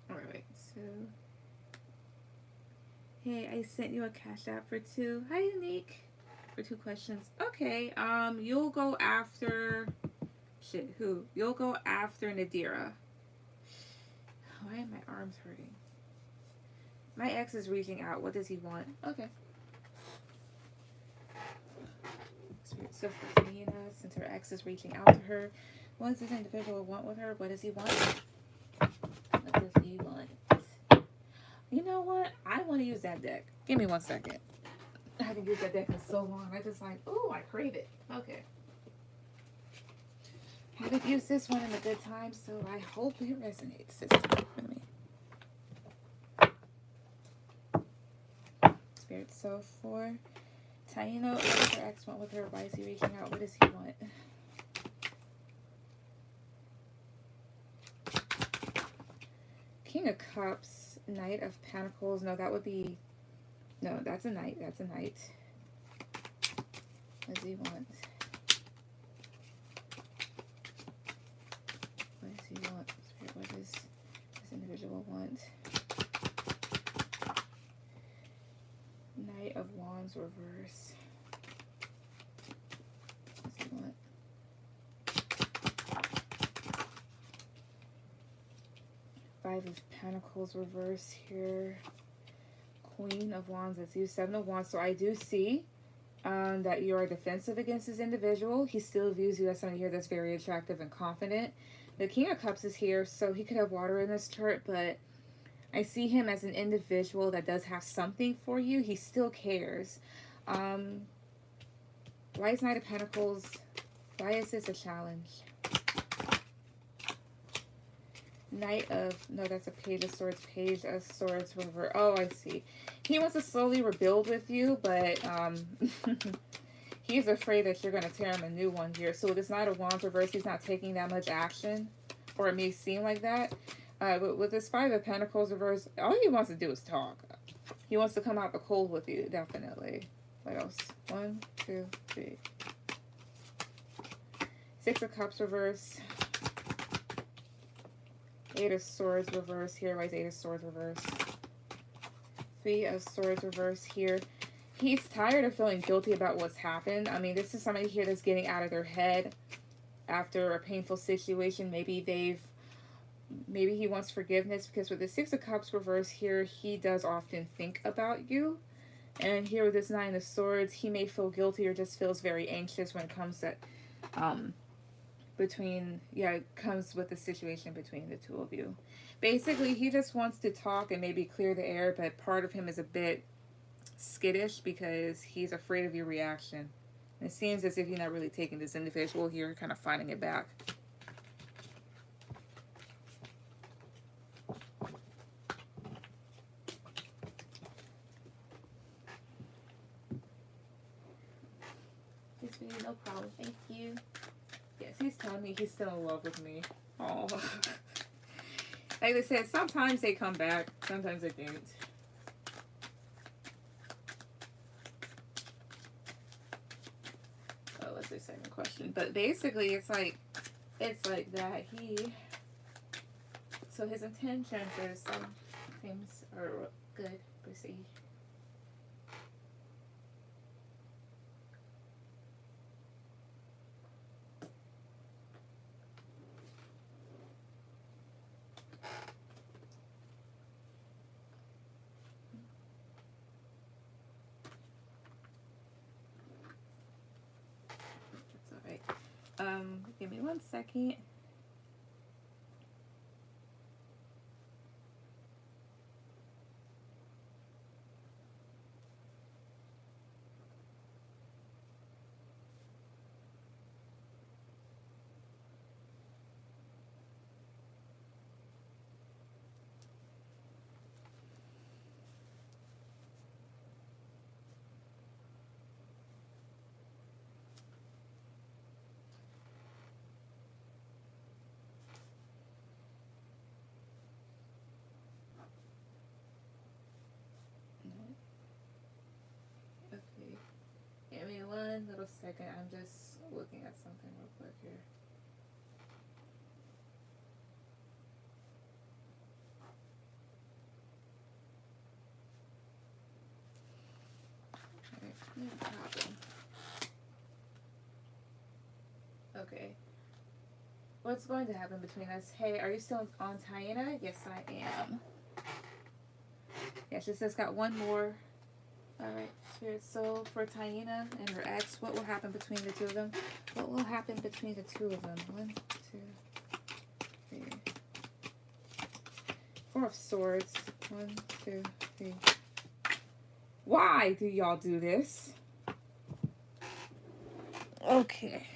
Alright, so hey, I sent you a Cash App for 2. Hi, Unique. For 2 questions. Okay, you'll go after who? You'll go after Nadira. Why are my arms hurting? My ex is reaching out. What does he want? Okay. So for Tina, since her ex is reaching out to her, what does this individual want with her? What does he want? What does he want? You know what? I want to use that deck. Give me 1 second. I haven't used that deck in so long. I just like, oh, I crave it. Okay. Haven't used this one in a good time, so I hope it resonates this time with me. Spirit, so for Taino, what does her ex want with her? Why is he reaching out? What does he want? King of Cups, Knight of Pentacles. No, that would be... No, that's a knight. That's a knight. What does he want? What does he want? Spirit, what does this individual want? Knight of Wands reverse. What does he want? Five of Pentacles reverse here. Queen of Wands, that's you. 7 of Wands. So I do see that you are defensive against this individual. He still views you as somebody here that's very attractive and confident. The King of Cups is here, so he could have water in this chart, but I see him as an individual that does have something for you. He still cares. Why is Knight of Pentacles? Why is this a challenge? Knight of, no, that's a Page of Swords. Page of Swords reverse. Oh, I see. He wants to slowly rebuild with you, but he's afraid that you're going to tear him a new one here. So with this Knight of Wands reverse, he's not taking that much action, or it may seem like that. But with this Five of Pentacles reverse, all he wants to do is talk. He wants to come out the cold with you, definitely. What else? 1, 2, 3. 6 of Cups reverse. 8 of Swords reverse here. Why is 8 of Swords reverse? 3 of Swords reverse here. He's tired of feeling guilty about what's happened. I mean, this is somebody here that's getting out of their head after a painful situation. Maybe he wants forgiveness, because with the 6 of Cups reverse here, he does often think about you. And here with this 9 of Swords, he may feel guilty or just feels very anxious when it comes to comes with the situation between the two of you. Basically, he just wants to talk and maybe clear the air, but part of him is a bit skittish because he's afraid of your reaction. It seems as if you're not really taking this individual here, kind of fighting it back. No problem, thank you. Yes, he's telling me he's still in love with me. Oh, like I said, sometimes they come back, sometimes they don't. Oh, what's the second question? But basically, it's like that. So his intentions are some things are good. Proceed. Give me 1 second. Okay. Give me 1 little second. I'm just looking at something real quick here. Alright, no problem. Okay. What's going to happen between us? Hey, are you still on Tiana? Yes, I am. Yeah, she says got one more. Alright, Spirit Soul for Tiana and her ex. What will happen between the two of them? What will happen between the two of them? 1, 2, 3. 4 of Swords. 1, 2, 3. Why do y'all do this? Okay.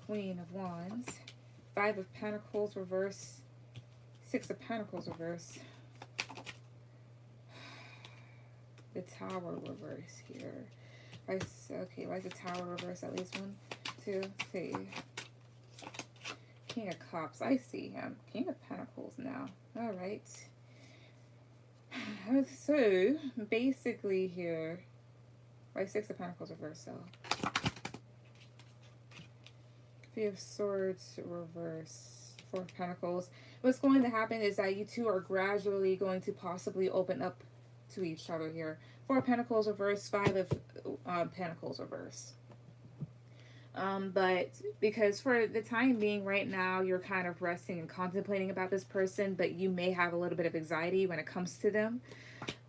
Queen of Wands. 5 of Pentacles reverse. 6 of Pentacles reverse. The Tower reverse here. Okay, why is the Tower reverse? At least 1, 2, 3. King of Cups. I see him. King of Pentacles now. Alright. So, basically here. Why 6 of Pentacles reverse though? 3 of Swords reverse. 4 of Pentacles. What's going to happen is that you two are gradually going to possibly open up to each other here. 4 of Pentacles reverse, 5 of Pentacles reverse. But because for the time being right now, you're kind of resting and contemplating about this person, but you may have a little bit of anxiety when it comes to them.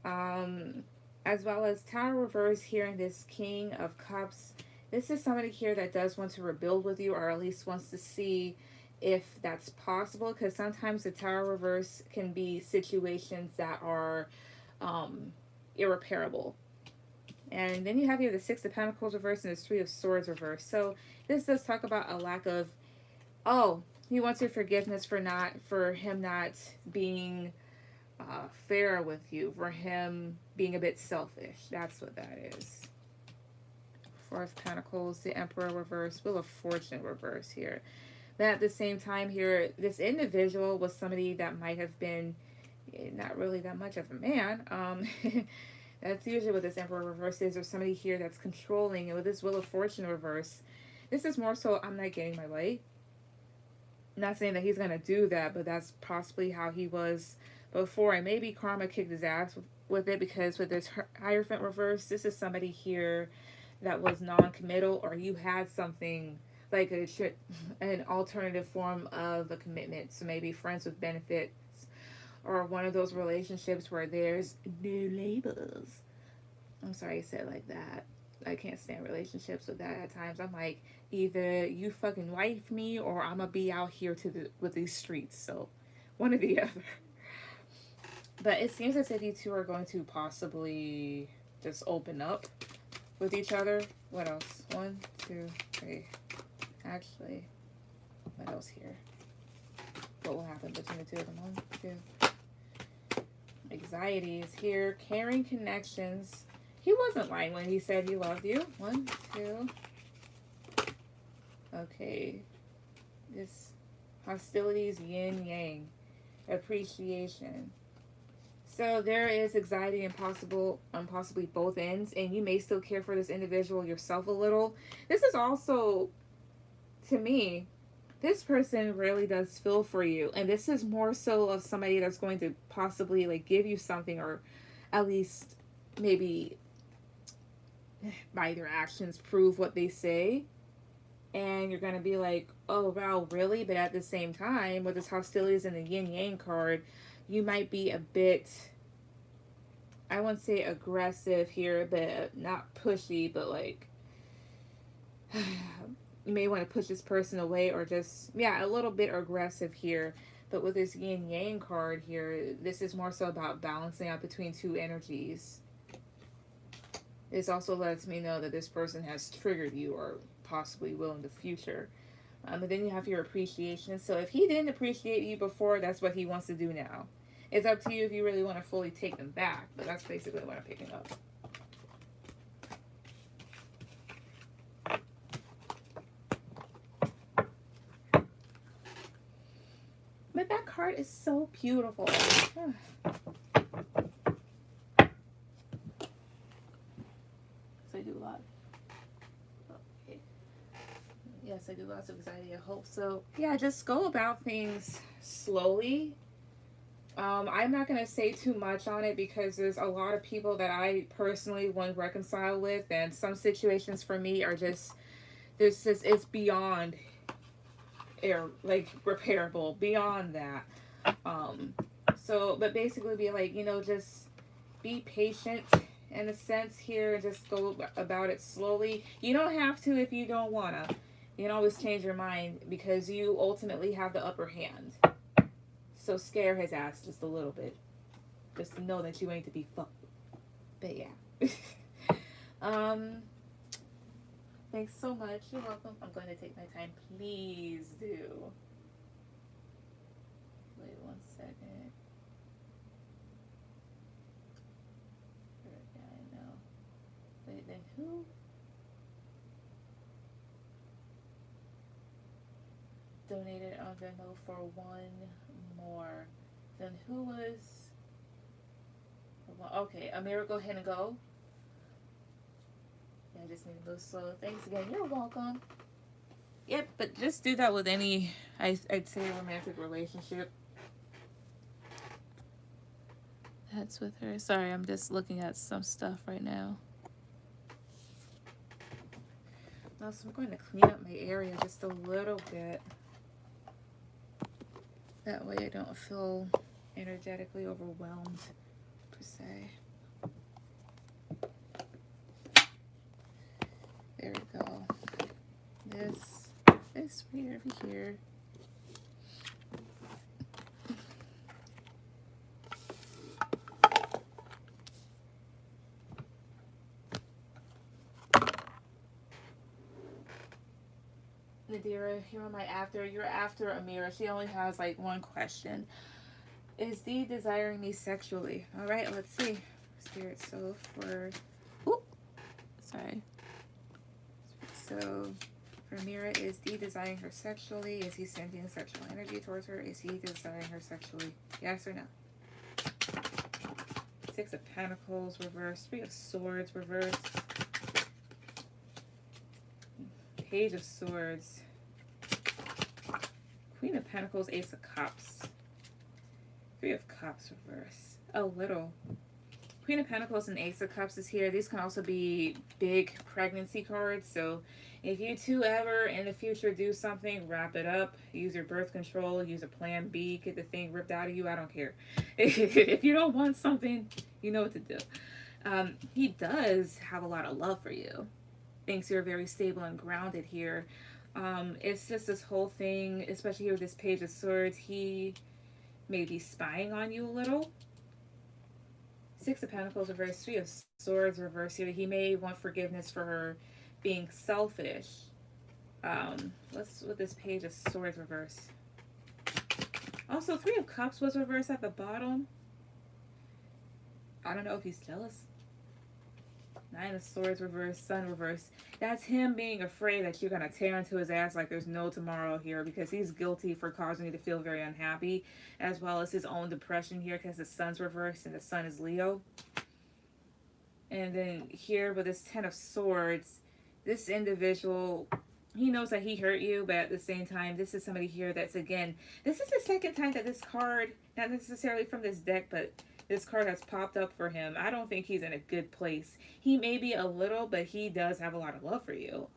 As well as Tower reverse here in this King of Cups. This is somebody here that does want to rebuild with you, or at least wants to see if that's possible, because sometimes the Tower reverse can be situations that are irreparable. And then you have here the 6 of Pentacles reverse and the 3 of Swords reverse. So this does talk about a lack of, he wants your forgiveness for him not being fair with you, for him being a bit selfish. That's what that is. 4 of Pentacles, the Emperor reverse, Wheel of Fortune reverse here. But at the same time here, this individual was somebody that might have been not really that much of a man. That's usually what this Emperor reverse is, or somebody here that's controlling. And with this Wheel of Fortune reverse, this is more so, I'm not getting my way. Not saying that he's going to do that, but that's possibly how he was before. And maybe karma kicked his ass with it, because with this Hierophant reverse, this is somebody here that was non-committal, or you had something like an alternative form of a commitment. So maybe friends with benefits, or one of those relationships where there's no labels. I'm sorry I said it like that. I can't stand relationships with that at times. I'm like, either you fucking wife me, or I'm gonna be out here with these streets. So one or the other. But it seems as if you two are going to possibly just open up with each other. What else? 1, 2, 3. Actually, what else here? What will happen between the two of them? 1, 2. Anxiety is here. Caring connections. He wasn't lying when he said he loved you. 1, 2. Okay. This hostilities, yin yang. Appreciation. So there is anxiety on possibly both ends, and you may still care for this individual yourself a little. This is also, to me, this person really does feel for you, and this is more so of somebody that's going to possibly like give you something, or at least maybe by their actions prove what they say. And you're going to be like, oh wow, really? But at the same time, with this hostilities and the yin yang card, you might be a bit, I wouldn't say aggressive here, but not pushy, but like You may want to push this person away, or just, yeah, a little bit aggressive here. But with this yin yang card here, this is more so about balancing out between two energies. This also lets me know that this person has triggered you or possibly will in the future. And then you have your appreciation. So if he didn't appreciate you before, that's what he wants to do now. It's up to you if you really want to fully take them back. But that's basically what I'm picking up. But that card is so beautiful. So I do a lot. Okay. Yes, I do lots of anxiety. I hope so. Yeah, just go about things slowly. I'm not going to say too much on it because there's a lot of people that I personally want to reconcile with, and some situations for me are just, there's just, it's beyond like repairable, beyond that. Um, so, but basically be like, just be patient in a sense here, and just go about it slowly. You don't have to if you don't wanna. You can always change your mind because you ultimately have the upper hand. So scare his ass just a little bit, just to know that you ain't to be fucked. But yeah. um. Thanks so much. You're welcome. I'm going to take my time. Please do. Wait 1 second. Yeah, I know. Wait, then who? Donated on Venmo for one more. Then who was? Okay, Amira, go ahead and go. Yeah, I just need to move slow. Thanks again. You're welcome. Yep, but just do that with any, I'd say, romantic relationship. That's with her. Sorry, I'm just looking at some stuff right now. Also, I'm going to clean up my area just a little bit. That way I don't feel energetically overwhelmed, per se. There we go. This right over here. Nadira, here am I after. You're after Amira. She only has like one question. Is Dee desiring me sexually? Alright, let's see. Spirit, so for... Oop! Sorry. So, for Amira, is Dee desiring her sexually? Is he sending sexual energy towards her? Is he desiring her sexually? Yes or no? Six of Pentacles, reverse. Three of Swords, reverse. Page of Swords. Queen of Pentacles, Ace of Cups. Three of Cups, reverse. A little. Queen of Pentacles and Ace of Cups is here. These can also be big pregnancy cards. So if you two ever in the future do something, wrap it up. Use your birth control. Use a plan B. Get the thing ripped out of you. I don't care. If you don't want something, you know what to do. He does have a lot of love for you. Thinks you're very stable and grounded here. It's just this whole thing, especially here with this Page of Swords. He may be spying on you a little. Six of Pentacles reverse, Three of Swords reverse here. He may want forgiveness for her being selfish. What's with this Page of Swords reverse? Also, Three of Cups was reversed at the bottom. I don't know if he's jealous. Nine of Swords reverse, Sun reverse. That's him being afraid that you're going to tear into his ass like there's no tomorrow here, because he's guilty for causing you to feel very unhappy, as well as his own depression here because the Sun's reversed and the Sun is Leo. And then here with this Ten of Swords, this individual, he knows that he hurt you, but at the same time, this is somebody here that's, again, this is the second time that this card, not necessarily from this deck, but this card has popped up for him. I don't think he's in a good place. He may be a little, but he does have a lot of love for you.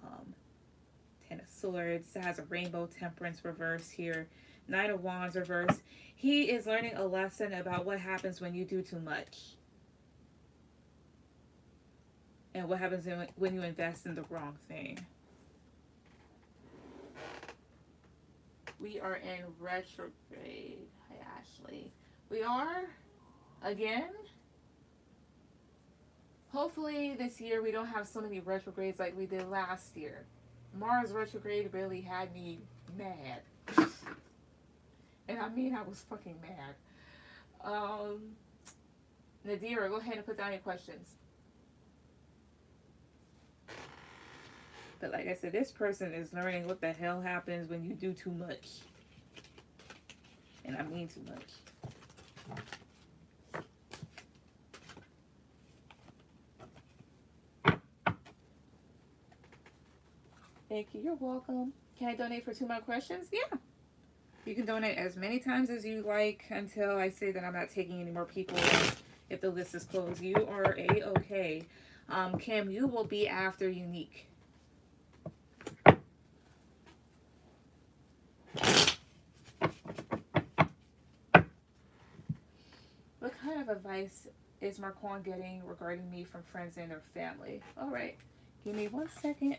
Ten of Swords has a Rainbow Temperance reverse here. Nine of Wands reverse. He is learning a lesson about what happens when you do too much. And what happens when you invest in the wrong thing. We are in retrograde. Hi, Ashley. We are again. Hopefully this year we don't have so many retrogrades like we did last year. Mars retrograde really had me mad. And I mean, I was fucking mad. Nadira, go ahead and put down your questions. But like I said, this person is learning what the hell happens when you do too much. And I mean too much. Thank you. You're welcome. Can I donate for 2 more questions? Yeah. You can donate as many times as you like until I say that I'm not taking any more people if the list is closed. You are A-okay. Kim, you will be after Unique. What kind of advice is Marquand getting regarding me from friends and their family? All right. Give me 1 second.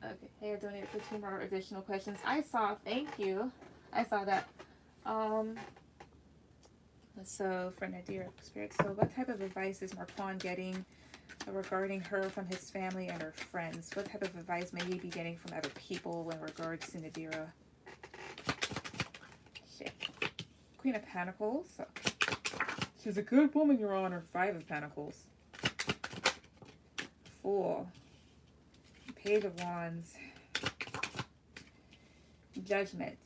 Okay, hey, I donated for 2 more additional questions. I saw, thank you. I saw that. So for Nadira Spirit, so what type of advice is Marquand getting regarding her from his family and her friends? What type of advice may he be getting from other people in regards to Nadira? Shit. Queen of Pentacles. So, she's a good woman, Your Honor. 5 of Pentacles. Fool. Page of Wands. Judgment.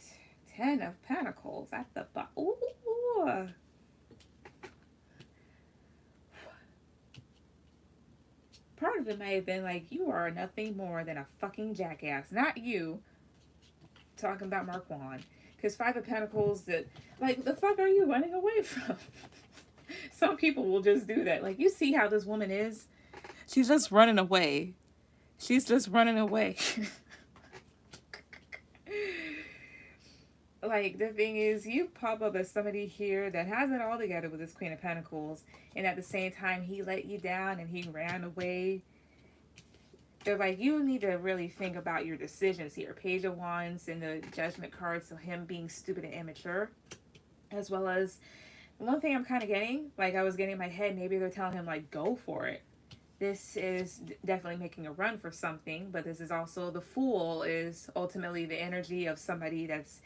10 of Pentacles at the bottom. Ooh. Part of it may have been like, you are nothing more than a fucking jackass. Not you. Talking about Marquand. Because 5 of Pentacles, that, like, the fuck are you running away from? Some people will just do that. Like, you see how this woman is? She's just running away. She's just running away. Like, the thing is, you pop up as somebody here that has it all together with this Queen of Pentacles, and at the same time, he let you down and he ran away. They're like, you need to really think about your decisions here. Page of Wands and the Judgment card, so him being stupid and immature. As well as, one thing I'm kind of getting, like I was getting in my head, maybe they're telling him, like, go for it. This is definitely making a run for something, but this is also, the Fool is ultimately the energy of somebody that's,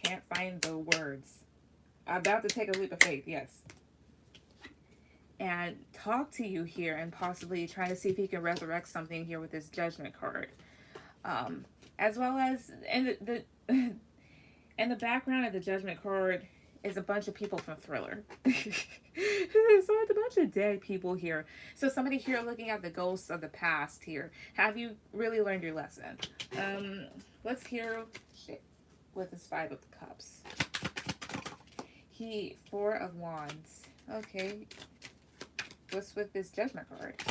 can't find the words. I'm about to take a leap of faith, yes. And talk to you here and possibly try to see if he can resurrect something here with this Judgment card. As well as, and in the background of the Judgment card is a bunch of people from Thriller. So it's a bunch of dead people here. So somebody here looking at the ghosts of the past here. Have you really learned your lesson? Let's hear shit with this 5 of Cups. 4 of Wands. Okay. What's with this Judgment card?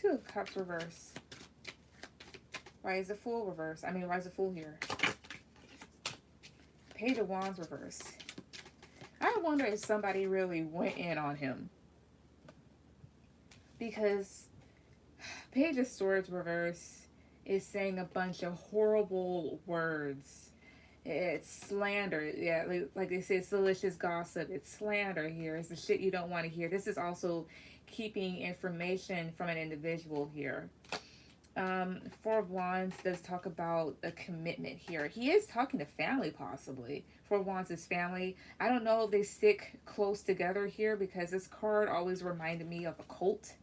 2 of Cups reverse. Why is the Fool reverse? I mean, why is the Fool here? Page of Wands reverse. I wonder if somebody really went in on him. Because Page of Swords reverse is saying a bunch of horrible words. It's slander. Yeah, like they say, it's delicious gossip. It's slander here. It's the shit you don't want to hear. This is also keeping information from an individual here. 4 of Wands does talk about a commitment here. He is talking to family, possibly. 4 of Wands is family. I don't know if they stick close together here, because this card always reminded me of a cult.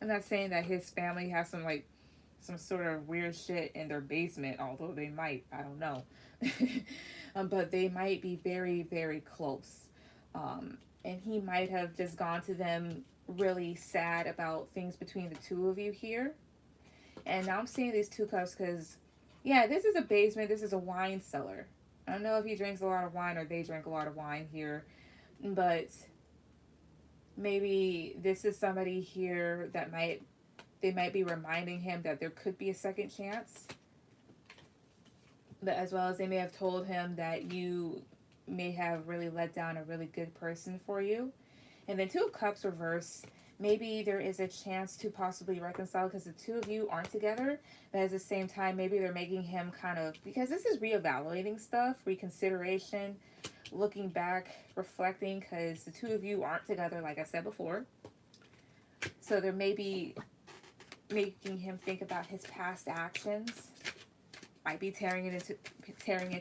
I'm not saying that his family has some sort of weird shit in their basement, although they might. I don't know. But they might be very, very close. And he might have just gone to them really sad about things between the two of you here. And now I'm seeing these 2 cups because, yeah, this is a basement. This is a wine cellar. I don't know if he drinks a lot of wine or they drink a lot of wine here, but maybe this is somebody here that they might be reminding him that there could be a second chance. But as well as they may have told him that you may have really let down a really good person for you. And then Two of Cups reverse. Maybe there is a chance to possibly reconcile because the two of you aren't together. But at the same time, maybe they're making him kind of, because this is reevaluating stuff, reconsideration, looking back, reflecting, because the two of you aren't together, like I said before. So there may be making him think about his past actions. Might be tearing into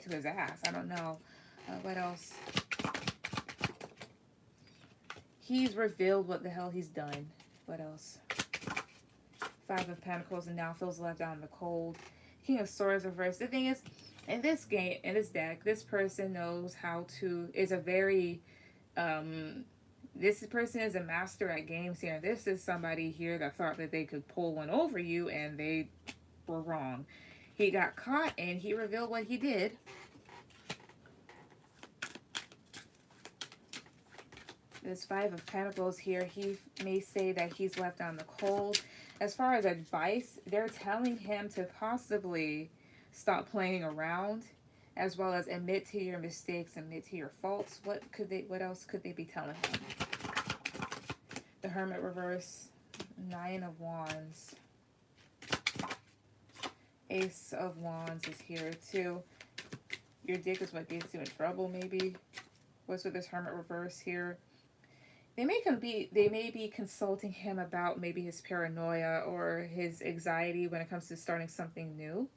his ass. I don't know. What else? He's revealed what the hell he's done. What else? Five of Pentacles and now feels left out in the cold. King of Swords reversed. The thing is, in this game, in this deck, this person knows how to, is a very, this person is a master at games here. This is somebody here that thought that they could pull one over you and they were wrong. He got caught and he revealed what he did. This Five of Pentacles here, he may say that he's left on the cold. As far as advice, they're telling him to possibly stop playing around, as well as admit to your mistakes, admit to your faults. What else could they be telling him? The Hermit reverse, Nine of Wands. Ace of Wands is here too. Your dick is what gets you in trouble, maybe. What's with this Hermit reverse here? They may be consulting him about maybe his paranoia or his anxiety when it comes to starting something new.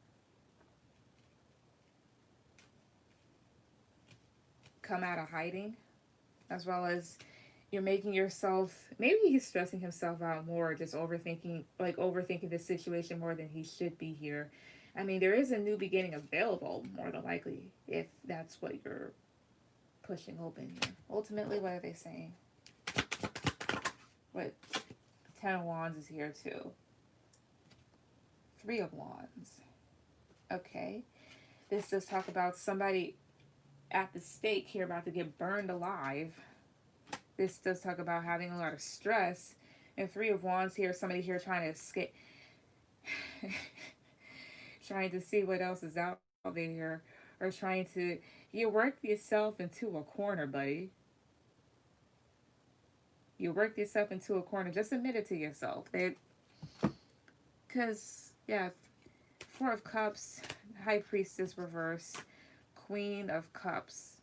Come out of hiding, as well as you're making yourself, maybe he's stressing himself out more, just overthinking the situation more than he should be here. I mean, there is a new beginning available, more than likely, if that's what you're pushing open here. Ultimately, what are they saying? What? Ten of Wands is here too. Three of Wands. Okay. This does talk about somebody at the stake here about to get burned alive. This does talk about having a lot of stress. And Three of Wands here, somebody here trying to escape. Trying to see what else is out there. Or trying to, you worked yourself into a corner, buddy. You worked yourself into a corner. Just admit it to yourself. Because, yeah, Four of Cups, High Priestess reverse, Queen of Cups,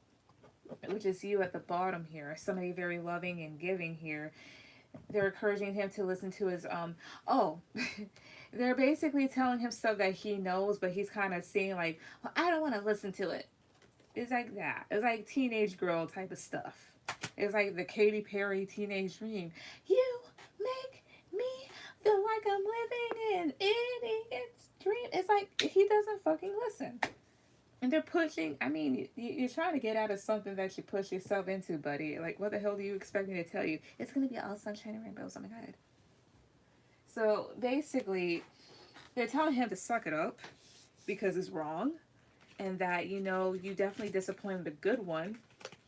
which is you at the bottom here. Somebody very loving and giving here. They're encouraging him to listen to his, they're basically telling him stuff that he knows, but he's kind of saying like, well, I don't want to listen to it. It's like that. It's like teenage girl type of stuff. It's like the Katy Perry Teenage Dream. You make me feel like I'm living in idiot's dream. It's like he doesn't fucking listen. And they're pushing, I mean, you're trying to get out of something that you push yourself into, buddy. Like, what the hell do you expect me to tell you? It's going to be all sunshine and rainbows. Oh my God. So basically, they're telling him to suck it up because it's wrong. And that, you know, you definitely disappointed the good one.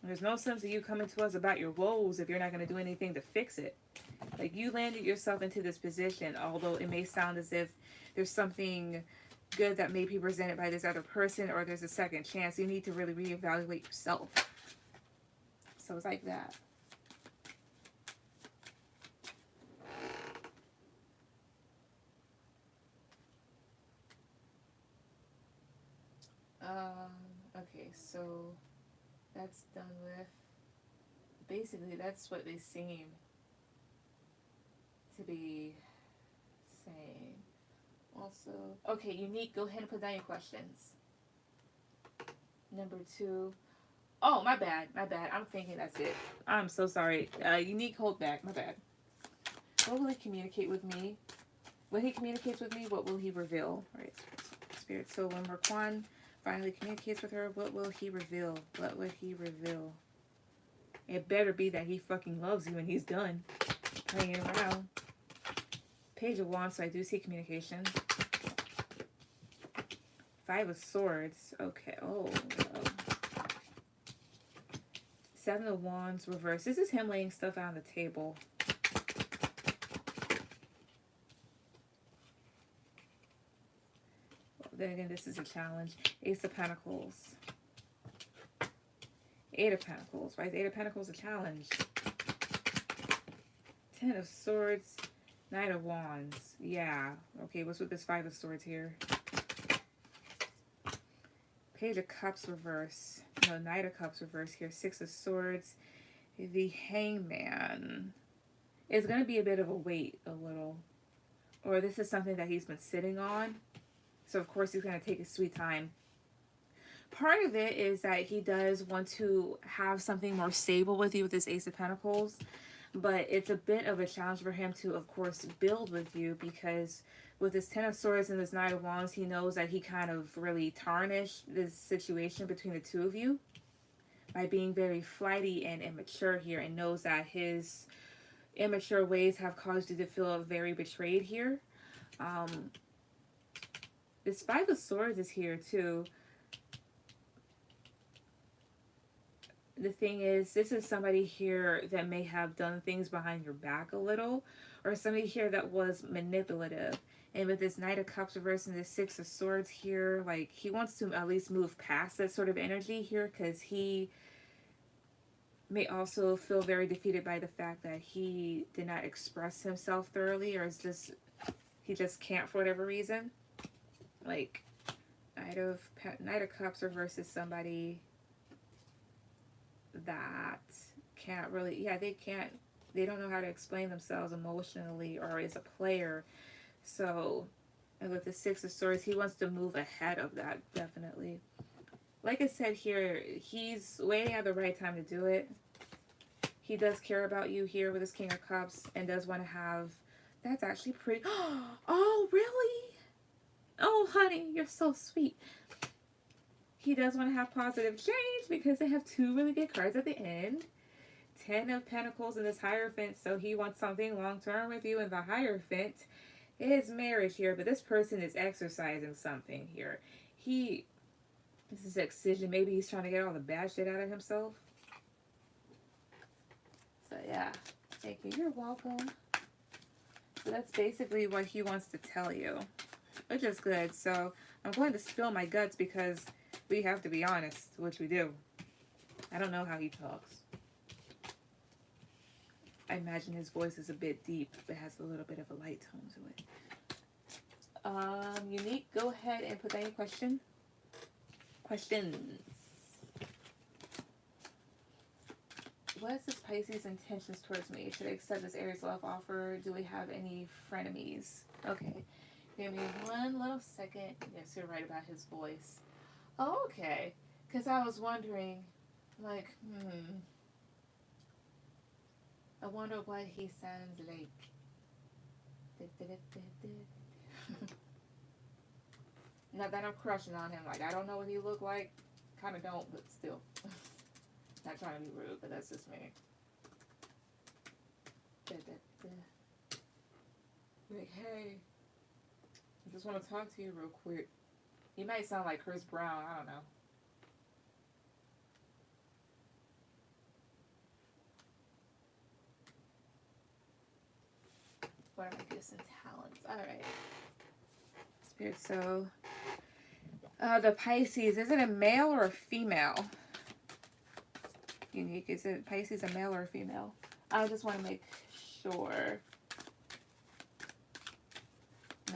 There's no sense of you coming to us about your woes if you're not going to do anything to fix it. Like, you landed yourself into this position, although it may sound as if there's something good that may be presented by this other person or there's a second chance. You need to really reevaluate yourself. So it's like that. Okay, so that's done with. Basically, that's what they seem to be saying. Also, okay, Unique, go ahead and put down your questions. Number 2. Oh, my bad. I'm thinking that's it. I'm so sorry. Unique, hold back. My bad. What will he communicate with me? When he communicates with me, what will he reveal? All right, Spirit. So when Marquand finally communicates with her, what will he reveal? What would he reveal? It better be that he fucking loves you and he's done playing around. Page of Wands, so I do see communication. Five of Swords. Okay. Oh, Seven of Wands reverse. This is him laying stuff out on the table. Then again, this is a challenge. Ace of Pentacles. Eight of Pentacles. Why is Eight of Pentacles a challenge? Ten of Swords. Knight of Wands. Yeah. Okay, what's with this Five of Swords here? Page of Cups reverse. No, Knight of Cups reverse here. Six of Swords. The Hangman. It's going to be a bit of a wait, a little. Or this is something that he's been sitting on. So, of course, he's going to take his sweet time. Part of it is that he does want to have something more stable with you with this Ace of Pentacles. But it's a bit of a challenge for him to, of course, build with you. Because with this Ten of Swords and this Knight of Wands, he knows that he kind of really tarnished this situation between the two of you. By being very flighty and immature here. And knows that his immature ways have caused you to feel very betrayed here. This Five of Swords is here too. The thing is, this is somebody here that may have done things behind your back a little. Or somebody here that was manipulative. And with this Knight of Cups reverse and this Six of Swords here, like, he wants to at least move past that sort of energy here. Because he may also feel very defeated by the fact that he did not express himself thoroughly. Or it's just, he just can't for whatever reason. Like, Knight of Cups reverse is somebody that can't really, yeah, they don't know how to explain themselves emotionally or as a player. So, and with the Six of Swords, he wants to move ahead of that, definitely. Like I said here, he's waiting at the right time to do it. He does care about you here with his King of Cups and does want to have, that's actually pretty, oh, really? Oh, honey, you're so sweet. He does want to have positive change because they have two really good cards at the end. Ten of Pentacles in this Hierophant, so he wants something long-term with you. And the Hierophant is marriage here, but this person is exercising something here. This is excision. Maybe he's trying to get all the bad shit out of himself. So, yeah. Thank you. You're welcome. So that's basically what he wants to tell you. Which is good. So I'm going to spill my guts because we have to be honest, which we do. I don't know how he talks. I imagine his voice is a bit deep, but has a little bit of a light tone to it. Unique, go ahead and put any questions. What is this Pisces' intentions towards me? Should I accept this Aries love offer? Do we have any frenemies? Okay. Give me one little second. Yes, you're right about his voice. Oh, okay. Because I was wondering, like, I wonder what he sounds like. Not that I'm crushing on him. Like, I don't know what he looked like. Kind of don't, but still. Not trying to be rude, but that's just me. Like, hey. I just want to talk to you real quick. You might sound like Chris Brown. I don't know. What are my gifts and talents? Alright. Spirit, so... the Pisces, is it a male or a female? Unique, is it Pisces a male or a female? I just want to make sure.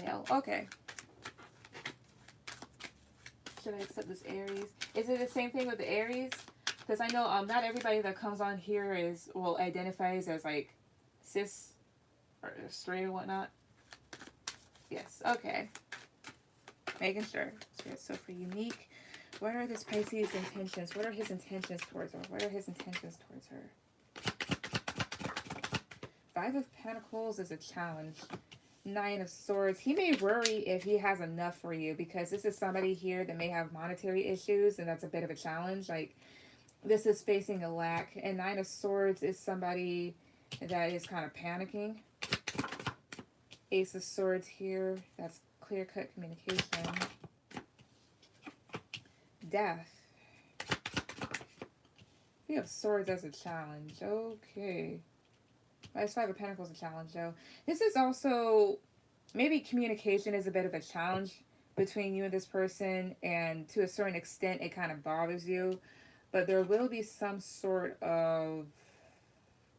Male, okay. Should I accept this Aries? Is it the same thing with the Aries? Because I know not everybody that comes on here identifies as like cis or straight or whatnot. Yes, okay. Making sure. So for Unique, what are this Pisces' intentions? What are his intentions towards her? What are his intentions towards her? Five of Pentacles is a challenge. Nine of Swords. He may worry if he has enough for you because this is somebody here that may have monetary issues and that's a bit of a challenge. Like, this is facing a lack. And Nine of Swords is somebody that is kind of panicking. Ace of Swords here. That's clear-cut communication. Death. We have Swords as a challenge. Okay. That's Five of Pentacles a challenge, though. This is also... Maybe communication is a bit of a challenge between you and this person, and to a certain extent it kind of bothers you, but there will be some sort of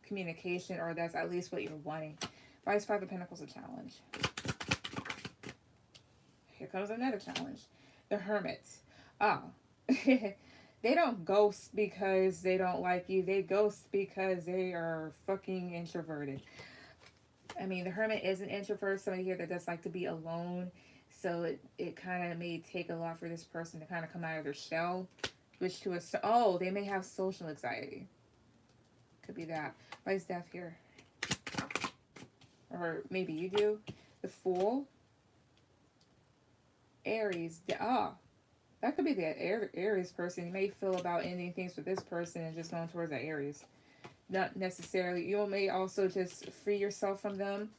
communication, or that's at least what you're wanting. Why is Five of Pentacles a challenge? Here comes another challenge. The Hermit. Oh. They don't ghost because they don't like you. They ghost because they are fucking introverted. I mean, the Hermit is an introvert, somebody here that does like to be alone. So it kind of may take a lot for this person to kind of come out of their shell. Which to a... Oh, they may have social anxiety. Could be that. Why is Death here? Or maybe you do. The Fool. Aries. Oh, that could be the Aries person. You may feel about ending things with this person and just going towards that Aries. Not necessarily. You may also just free yourself from them,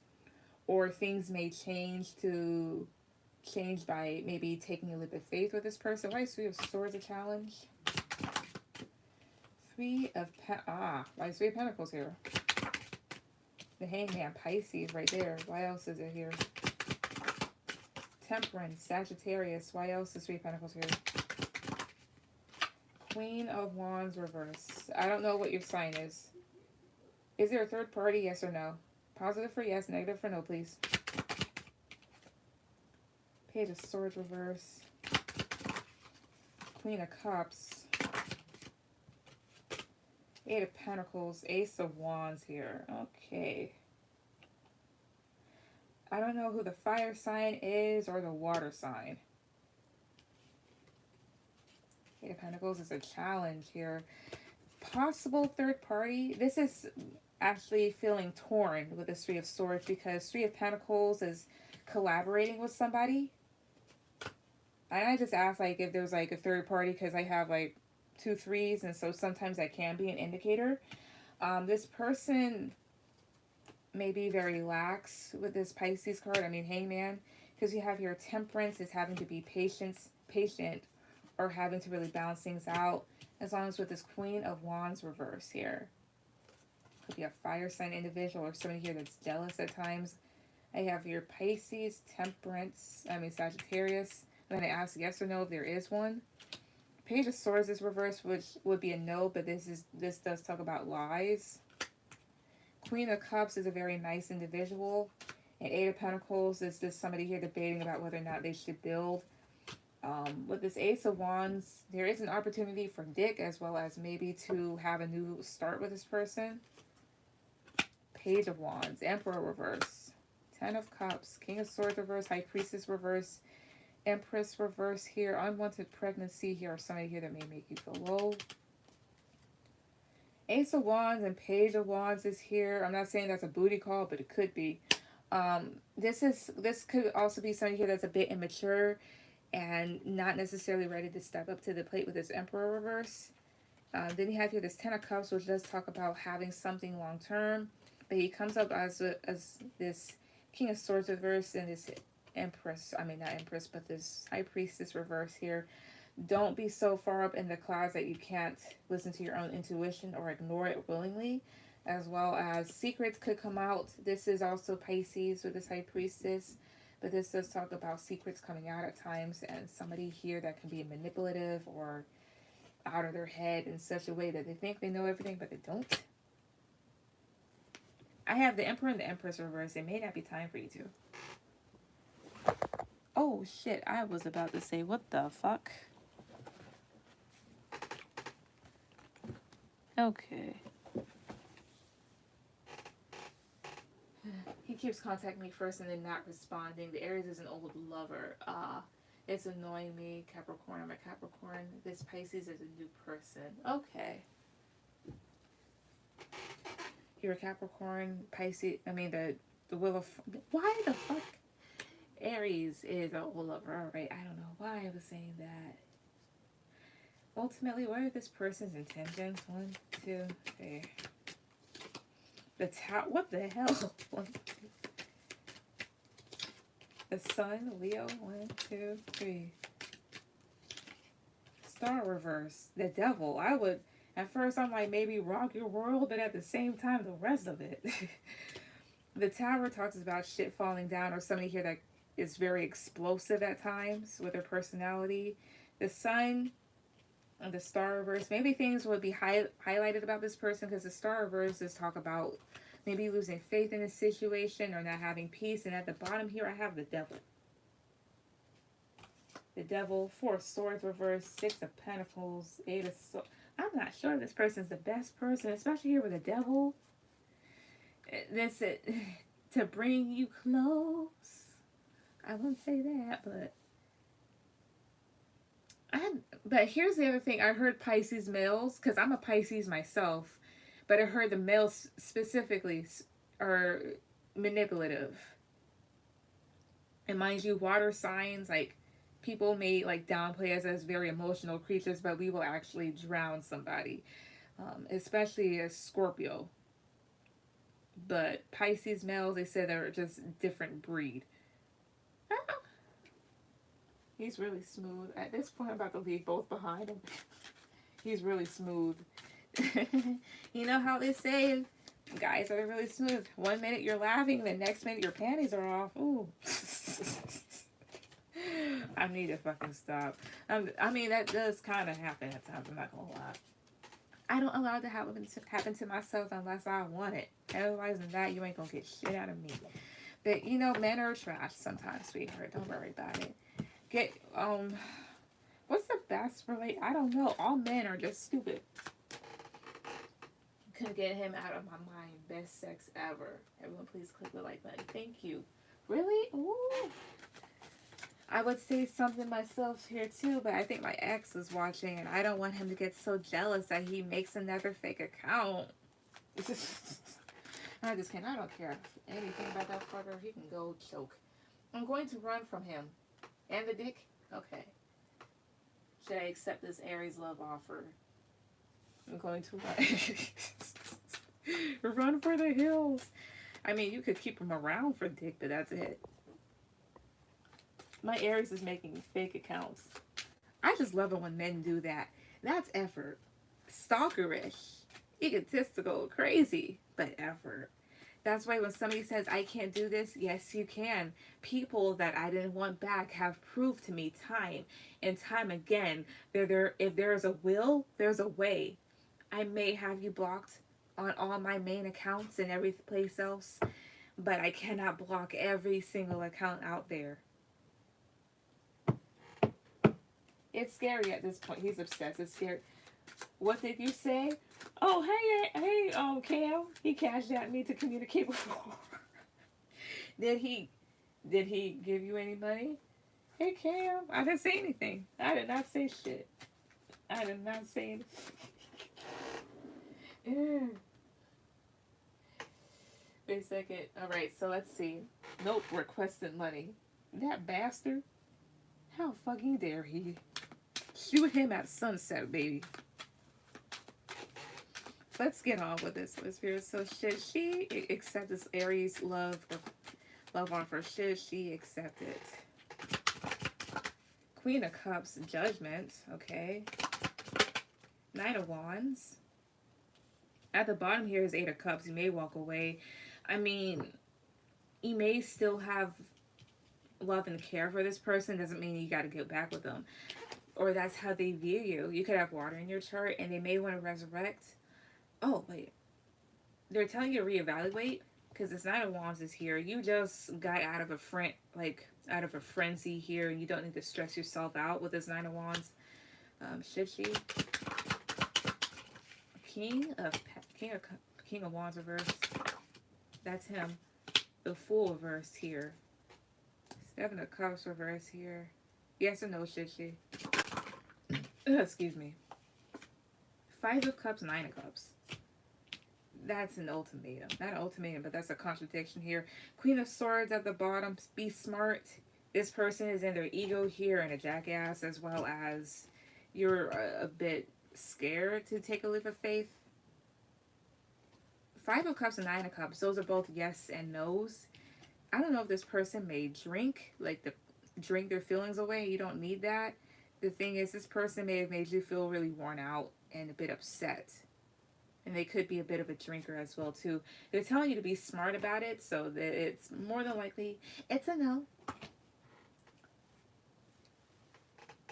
or things may change by maybe taking a leap of faith with this person. Why is Three of Swords a challenge? Why is Three of Pentacles here? The Hangman, Pisces right there. Why else is it here? Temperance, Sagittarius. Why else is Three of Pentacles here? Queen of Wands reverse. I don't know what your sign is. Is there a third party? Yes or no? Positive for yes, negative for no, please. Page of Swords reverse. Queen of Cups. Eight of Pentacles. Ace of Wands here. Okay. I don't know who the fire sign is or the water sign. Eight of Pentacles is a challenge here. Possible third party. This is actually feeling torn with this Three of Swords, because Three of Pentacles is collaborating with somebody. And I just asked like if there's like a third party, because I have like 2 threes, and so sometimes that can be an indicator. This person may be very lax with this Pisces card. I mean, Hangman, because you have your Temperance is having to be patient, or having to really balance things out. As long as with this Queen of Wands reverse here. Could be a fire sign individual or somebody here that's jealous at times. I have your Pisces, Sagittarius. I'm going to ask yes or no if there is one. Page of Swords is reversed, which would be a no, but this does talk about lies. Queen of Cups is a very nice individual. And Eight of Pentacles is just somebody here debating about whether or not they should build. With this Ace of Wands, there is an opportunity for Dick, as well as maybe to have a new start with this person. Page of Wands, Emperor reverse, Ten of Cups, King of Swords reverse, High Priestess reverse, Empress reverse here, unwanted pregnancy here, or somebody here that may make you feel low. Ace of Wands and Page of Wands is here. I'm not saying that's a booty call, but it could be. This could also be somebody here that's a bit immature and not necessarily ready to step up to the plate with this Emperor reverse. Then you have here this Ten of Cups, which does talk about having something long term, but he comes up as this King of Swords reverse and this Empress. I mean, not Empress, but this High Priestess reverse here. Don't be so far up in the clouds that you can't listen to your own intuition or ignore it willingly, as well as secrets could come out. This is also Pisces with this High Priestess, but this does talk about secrets coming out at times, and somebody here that can be manipulative or out of their head in such a way that they think they know everything, but they don't. I have the Emperor and the Empress reverse. It may not be time for you to. Oh, shit. I was about to say, what the fuck? Okay. He keeps contacting me first and then not responding. The Aries is an old lover. It's annoying me. Capricorn, I'm a Capricorn. This Pisces is a new person. Okay. You're a Capricorn, Pisces. I mean, the Wheel of... Why the fuck? Aries is an old lover. Alright, I don't know why I was saying that. Ultimately, what are this person's intentions? 1, 2, 3. The top. What the hell? 1, 2. The Sun, Leo. 1, 2, 3. Star reverse. The Devil. At first, I'm like, maybe rock your world, but at the same time, the rest of it. The Tower talks about shit falling down, or somebody here that is very explosive at times with their personality. The Sun and the Starverse, maybe things would be highlighted about this person because the Starverses talk about maybe losing faith in a situation or not having peace. And at the bottom here, I have the Devil. The Devil, Four of Swords reversed, Six of Pentacles, Eight of Swords. I'm not sure if this person's the best person, especially here with the Devil. This it to bring you close. I wouldn't say that, but here's the other thing. I heard Pisces males because I'm a Pisces myself, but I heard the males specifically are manipulative. And mind you, water signs, like, people may like downplay us as very emotional creatures, but we will actually drown somebody, especially a Scorpio. But Pisces males, they said they're just different breed. He's really smooth. At this point, I'm about to leave both behind him. He's really smooth. You know how they say guys are really smooth. 1 minute you're laughing, the next minute your panties are off. Ooh. I need to fucking stop. I mean, that does kind of happen at times. I'm not gonna lie. I don't allow it to happen to myself unless I want it. Otherwise than that, you ain't gonna get shit out of me. But you know, men are trash sometimes, sweetheart. Don't worry about it. What's the best relate? I don't know. All men are just stupid. Couldn't get him out of my mind. Best sex ever. Everyone, please click the like button. Thank you. Really? Ooh. I would say something myself here too, but I think my ex is watching, and I don't want him to get so jealous that he makes another fake account. I just can't. I don't care anything about that fucker. He can go choke. I'm going to run from him. And the dick? Okay. Should I accept this Aries love offer? I'm going to run. Run for the hills. I mean, you could keep him around for dick, but that's it. My Aries is making fake accounts. I just love it when men do that. That's effort. Stalkerish. Egotistical. Crazy. But effort. That's why when somebody says, I can't do this, yes, you can. People that I didn't want back have proved to me time and time again that if there is a will, there's a way. I may have you blocked on all my main accounts and every place else, but I cannot block every single account out there. It's scary at this point. He's obsessed. It's scary. What did you say? Oh, hey, Cam. He cashed at me to communicate before. Did he give you any money? Hey, Cam. I didn't say anything. I did not say shit. I did not say anything. Wait a second. All right, so let's see. Nope, requested money. That bastard. How fucking dare he? Shoot him at sunset, baby. Let's get on with this, Spirit. So should she accept this Aries love offer? Should she accept it? Queen of Cups, Judgment. Okay. Knight of Wands. At the bottom here is Eight of Cups. You may walk away. I mean, you may still have love and care for this person. Doesn't mean you got to get back with them. Or that's how they view you. You could have water in your chart and they may want to resurrect. Oh, wait. They're telling you to reevaluate because this Knight of Wands is here. You just got out of a frenzy here, and you don't need to stress yourself out with this Nine of Wands. Should she? King of Wands reverse. That's him. The Fool reversed here. Seven of Cups reverse here. Yes or no, should she? Excuse me. Five of Cups, Nine of Cups. That's an ultimatum. Not an ultimatum, but that's a contradiction here. Queen of Swords at the bottom. Be smart. This person is in their ego here and a jackass, as well as you're a bit scared to take a leap of faith. Five of Cups and Nine of Cups. Those are both yes and no's. I don't know if this person may drink their feelings away. You don't need that. The thing is, this person may have made you feel really worn out and a bit upset. And they could be a bit of a drinker as well too. They're telling you to be smart about it, so that it's more than likely it's a no.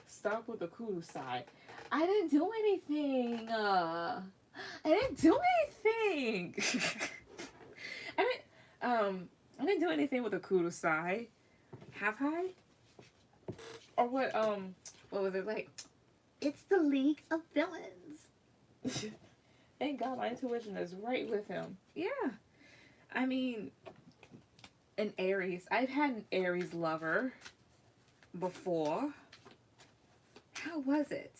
Stop with the kudu side. I didn't do anything. I didn't do anything. I didn't. I didn't do anything with the kudu side. Have I? Or what? What was it like? It's the League of Villains. Thank God my intuition is right with him. Yeah. I mean, an Aries. I've had an Aries lover before. How was it?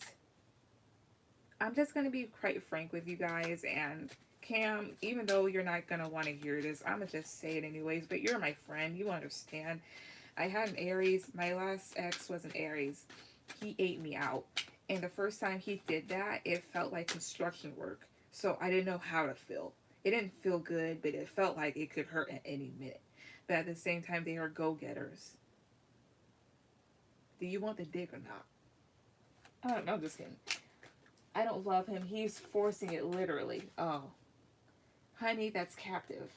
I'm just going to be quite frank with you guys. And Cam, even though you're not going to want to hear this, I'm going to just say it anyways. But you're my friend. You understand. I had an Aries. My last ex was an Aries. He ate me out. And the first time he did that, it felt like construction work. So I didn't know how to feel. It didn't feel good, but it felt like it could hurt at any minute. But at the same time, they are go-getters. Do you want the dick or not? I don't know, I'm just kidding. I don't love him. He's forcing it literally. Oh. Honey, that's captive.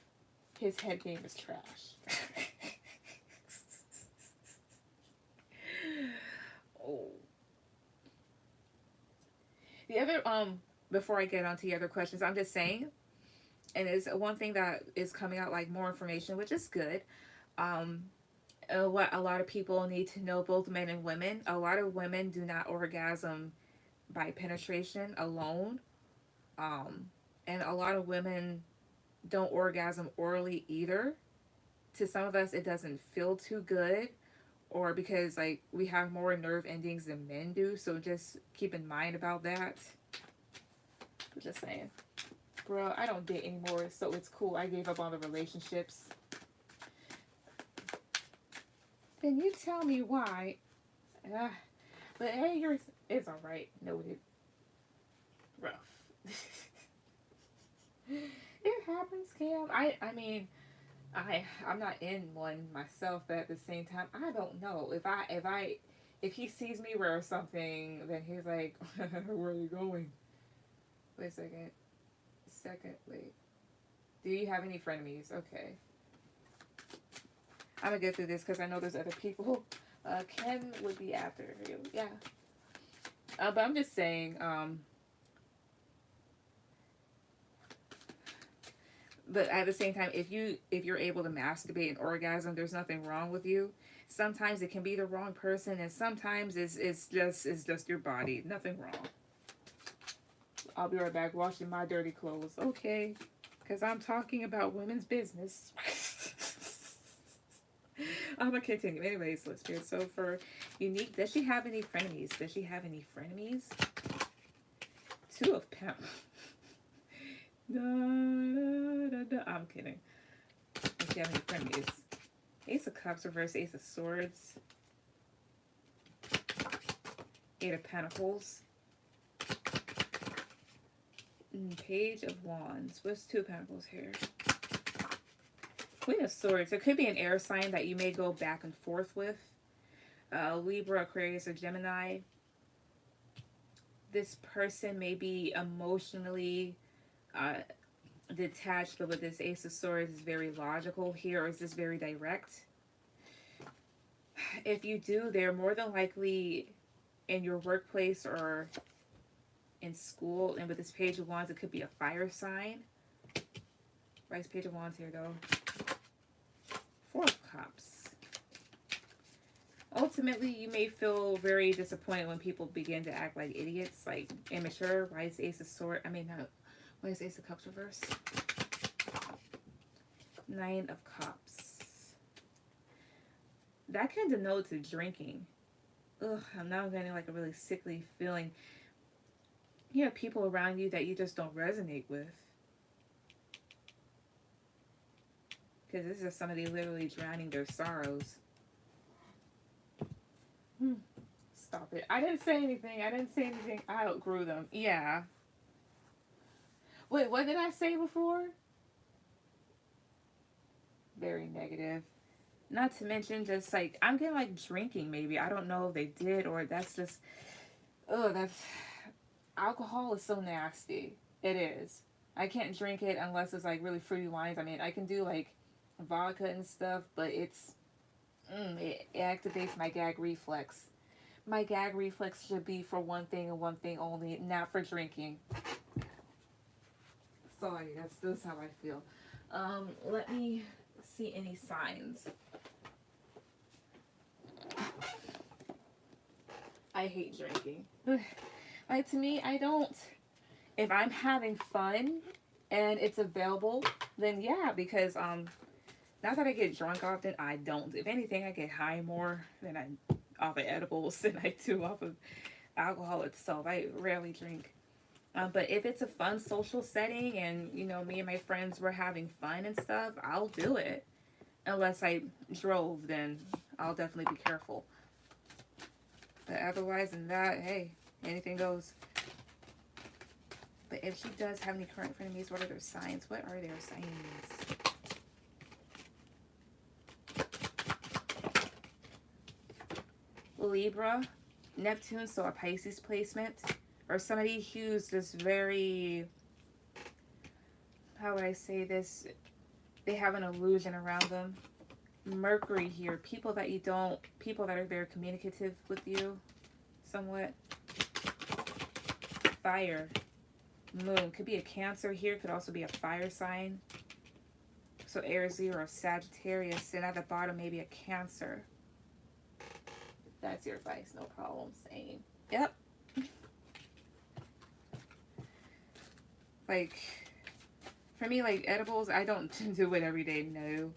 His head game is trash. Oh. The other, before I get on to the other questions, I'm just saying, and it's one thing that is coming out like more information, which is good. What a lot of people need to know, both men and women, a lot of women do not orgasm by penetration alone. And a lot of women don't orgasm orally either. To some of us, it doesn't feel too good, or because like we have more nerve endings than men do. So just keep in mind about that. I'm just saying. Bro, I don't date anymore, so it's cool. I gave up on the relationships. Then you tell me why. But hey, it's alright. Noted. Rough. It happens, Cam. I mean, I'm not in one myself, but at the same time, I don't know. If he sees me wear something, then he's like, where are you going? Wait a second. Wait. Do you have any frenemies? Okay. I'm gonna get through this because I know there's other people. Ken would be after you. Yeah. But I'm just saying, but at the same time, if you're able to masturbate and orgasm, there's nothing wrong with you. Sometimes it can be the wrong person, and sometimes it's just your body. Nothing wrong. I'll be right back washing my dirty clothes. Okay. Because I'm talking about women's business. I'm going to continue. Anyways, let's hear. So for Unique, does she have any frenemies? Two of Pentacles. I'm kidding. Does she have any frenemies? Ace of Cups reverse, Ace of Swords. Eight of Pentacles. Page of Wands. What's Two of Pentacles here? Queen of Swords. It could be an air sign that you may go back and forth with. Libra, Aquarius, or Gemini. This person may be emotionally detached, but with this Ace of Swords is very logical here, or is this very direct? If you do, they're more than likely in your workplace or in school. And with this Page of Wands, it could be a fire sign. Why is Page of Wands here though? Four of Cups. Ultimately, you may feel very disappointed when people begin to act like idiots, like immature. Why is Ace of Swords? Why is Ace of Cups reverse? Nine of Cups. That can denote to drinking. Ugh, I'm now getting like a really sickly feeling. You have people around you that you just don't resonate with. Because this is somebody literally drowning their sorrows. Stop it. I didn't say anything. I outgrew them. Yeah. Wait, what did I say before? Very negative. Not to mention just like, I'm getting like drinking maybe. I don't know if they did or that's just, oh, that's, alcohol is so nasty. It is. I can't drink it unless it's like really fruity wines. I mean, I can do like vodka and stuff, but it activates my gag reflex. My gag reflex should be for one thing and one thing only, not for drinking. Sorry, that's how I feel. Let me see any signs. I hate drinking. Like, to me, I don't. If I'm having fun and it's available, then yeah, because not that I get drunk often, I don't. If anything, I get high more than I off of edibles than I do off of alcohol itself. I rarely drink. But if it's a fun social setting and, me and my friends were having fun and stuff, I'll do it. Unless I drove, then I'll definitely be careful. But otherwise than that, hey, anything goes. But if she does have any current frenemies, what are their signs? What are their signs? Libra, Neptune, so a Pisces placement. Or somebody who's just very, how would I say this? They have an illusion around them. Mercury here, people that are very communicative with you, somewhat. Fire, Moon, could be a Cancer here, could also be a fire sign. So Aries, Leo, or Sagittarius, and at the bottom maybe a Cancer. That's your advice, no problem. Same. Yep. Like, for me, like, edibles, I don't do it every day, no.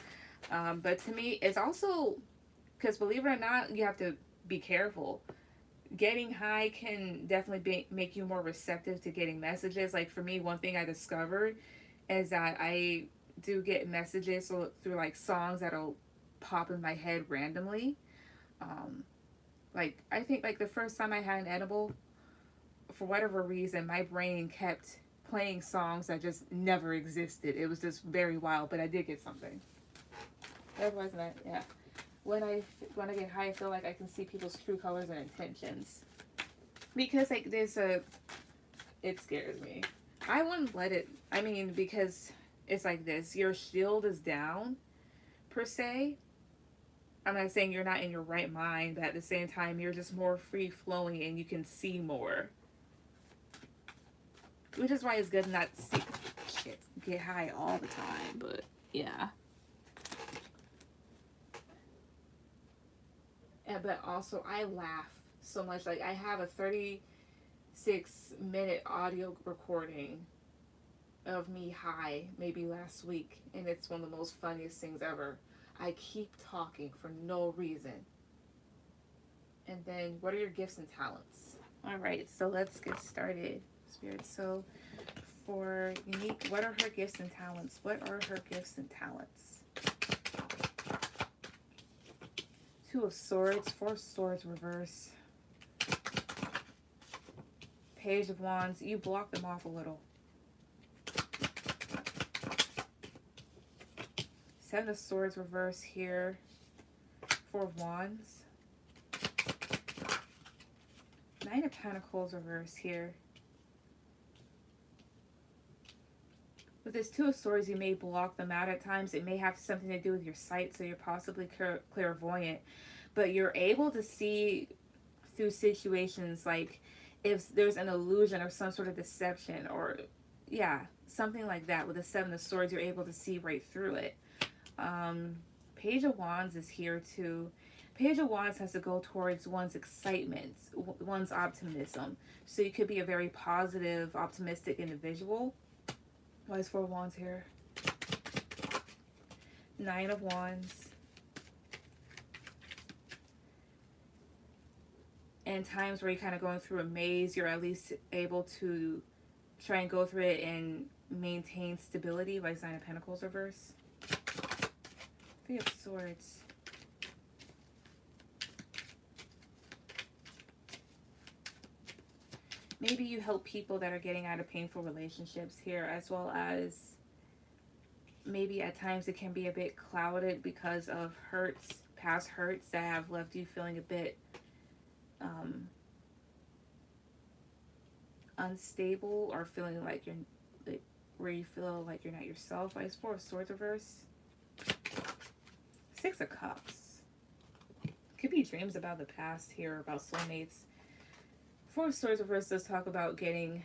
But to me, it's also, because believe it or not, you have to be careful. Getting high can definitely make you more receptive to getting messages. Like, for me, one thing I discovered is that I do get messages through, like, songs that'll pop in my head randomly. Like, I think, like, the first time I had an edible, for whatever reason, my brain kept playing songs that just never existed. It was just very wild, but I did get something. Otherwise, yeah. When I get high, I feel like I can see people's true colors and intentions. Because, like, it scares me. I wouldn't let it, because it's like this. Your shield is down, per se. I'm not saying you're not in your right mind, but at the same time, you're just more free-flowing and you can see more. Which is why it's good not to get high all the time, but yeah. But also, I laugh so much. Like, I have a 36-minute audio recording of me high, maybe last week, and it's one of the most funniest things ever. I keep talking for no reason. And then, what are your gifts and talents? All right, so let's get started, Spirit. So, for Unique, what are her gifts and talents? What are her gifts and talents? Two of Swords, Four of Swords reverse. Page of Wands, you block them off a little. Seven of Swords reverse here. Four of Wands. Nine of Pentacles reverse here. With this Two of Swords, you may block them out at times. It may have something to do with your sight, so you're possibly clairvoyant. But you're able to see through situations, like if there's an illusion or some sort of deception or, yeah, something like that. With the Seven of Swords, you're able to see right through it. Page of Wands is here too. Page of Wands has to go towards one's excitement, one's optimism. So you could be a very positive, optimistic individual. Why is Four of Wands here? Nine of Wands. And times where you're kind of going through a maze, you're at least able to try and go through it and maintain stability. Why is Nine of Pentacles reverse? Three of Swords. Maybe you help people that are getting out of painful relationships here, as well as maybe at times it can be a bit clouded because of hurts, past hurts that have left you feeling a bit unstable or feeling like you're like, where you feel like you're not yourself. Like, it's Four of Swords reverse. Six of Cups. Could be dreams about the past here, about soulmates. Four of Swords reverse does talk about getting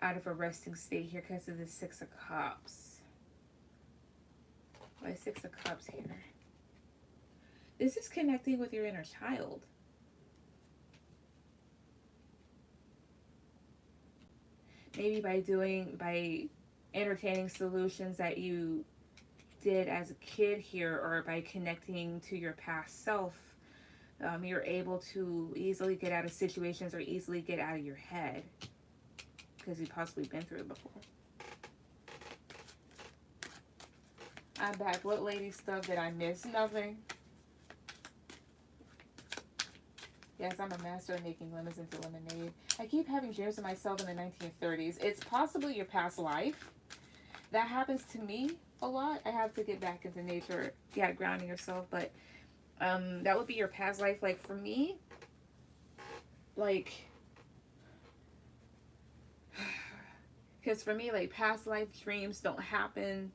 out of a resting state here because of the Six of Cups. Why Six of Cups here? This is connecting with your inner child. Maybe by entertaining solutions that you did as a kid here, or by connecting to your past self, you're able to easily get out of situations or easily get out of your head because you've possibly been through it before. I'm back. What lady stuff did I miss? Nothing. Yes, I'm a master at making lemons into lemonade. I keep having dreams of myself in the 1930s. It's possibly your past life. That happens to me a lot. I have to get back into nature. Yeah, grounding yourself. But that would be your past life. Like, for me, like, because for me, like, past life dreams don't happen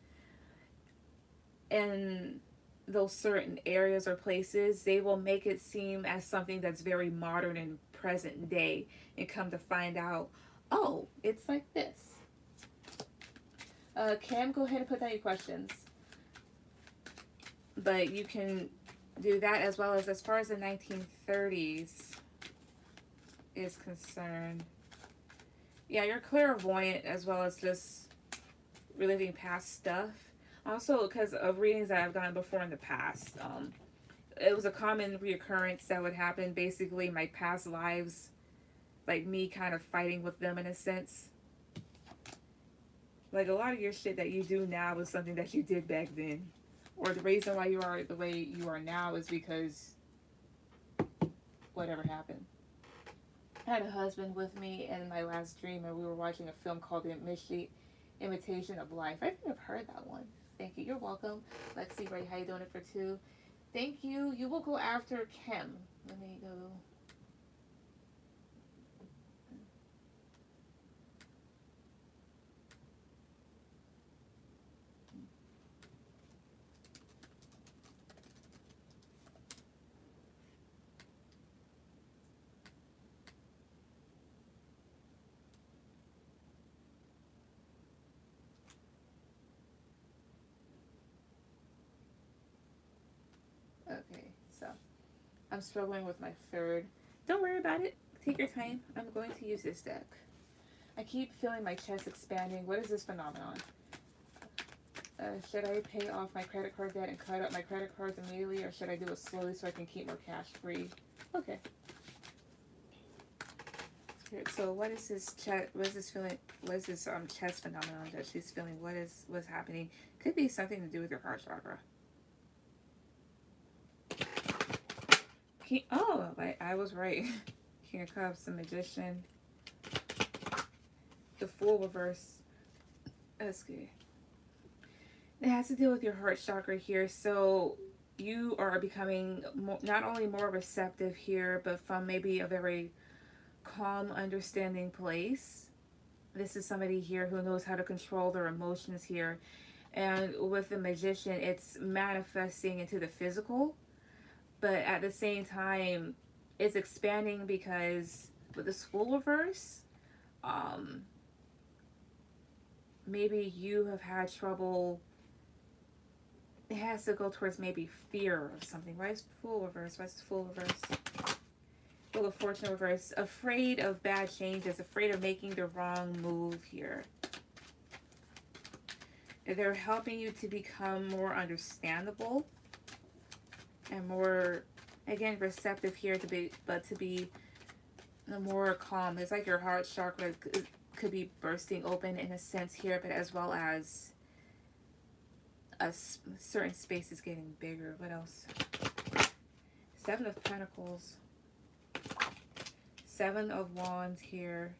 in those certain areas or places. They will make it seem as something that's very modern and present day, and come to find out, oh, it's like this. Cam, go ahead and put down your questions. But you can do that as well as far as the 1930s is concerned. Yeah, you're clairvoyant as well as just reliving past stuff. Also, because of readings that I've done before in the past, it was a common reoccurrence that would happen. Basically, my past lives, like me kind of fighting with them in a sense. Like, a lot of your shit that you do now is something that you did back then. Or the reason why you are the way you are now is because whatever happened. I had a husband with me in my last dream, and we were watching a film called The Imitation of Life. I think I've heard that one. Thank you. You're welcome. Lexi, Ray, how you doing it for two? Thank you. You will go after Kim. Let me go. Okay, so I'm struggling with my third. Don't worry about it. Take your time. I'm going to use this deck. I keep feeling my chest expanding. What is this phenomenon? Should I pay off my credit card debt and cut up my credit cards immediately, or should I do it slowly so I can keep more cash free? Okay. So what is this chest? What is this feeling? What is this chest phenomenon that she's feeling? What's happening? Could be something to do with your heart chakra. Oh, I was right. King of Cups, the Magician, the Fool reverse. That's good. It has to deal with your heart chakra here. So you are becoming not only more receptive here, but from maybe a very calm, understanding place. This is somebody here who knows how to control their emotions here. And with the Magician, it's manifesting into the physical. But at the same time, it's expanding because with the Fool reverse, maybe you have had trouble. It has to go towards maybe fear of something. Why is Fool reverse? Why is Fool reverse? Wheel of Fortune reverse. Afraid of bad changes. Afraid of making the wrong move here. They're helping you to become more understandable and more, again, receptive here to be more calm. It's like your heart chakra could be bursting open in a sense here, but as well as a certain space is getting bigger. What else? Seven of Pentacles. Seven of Wands here.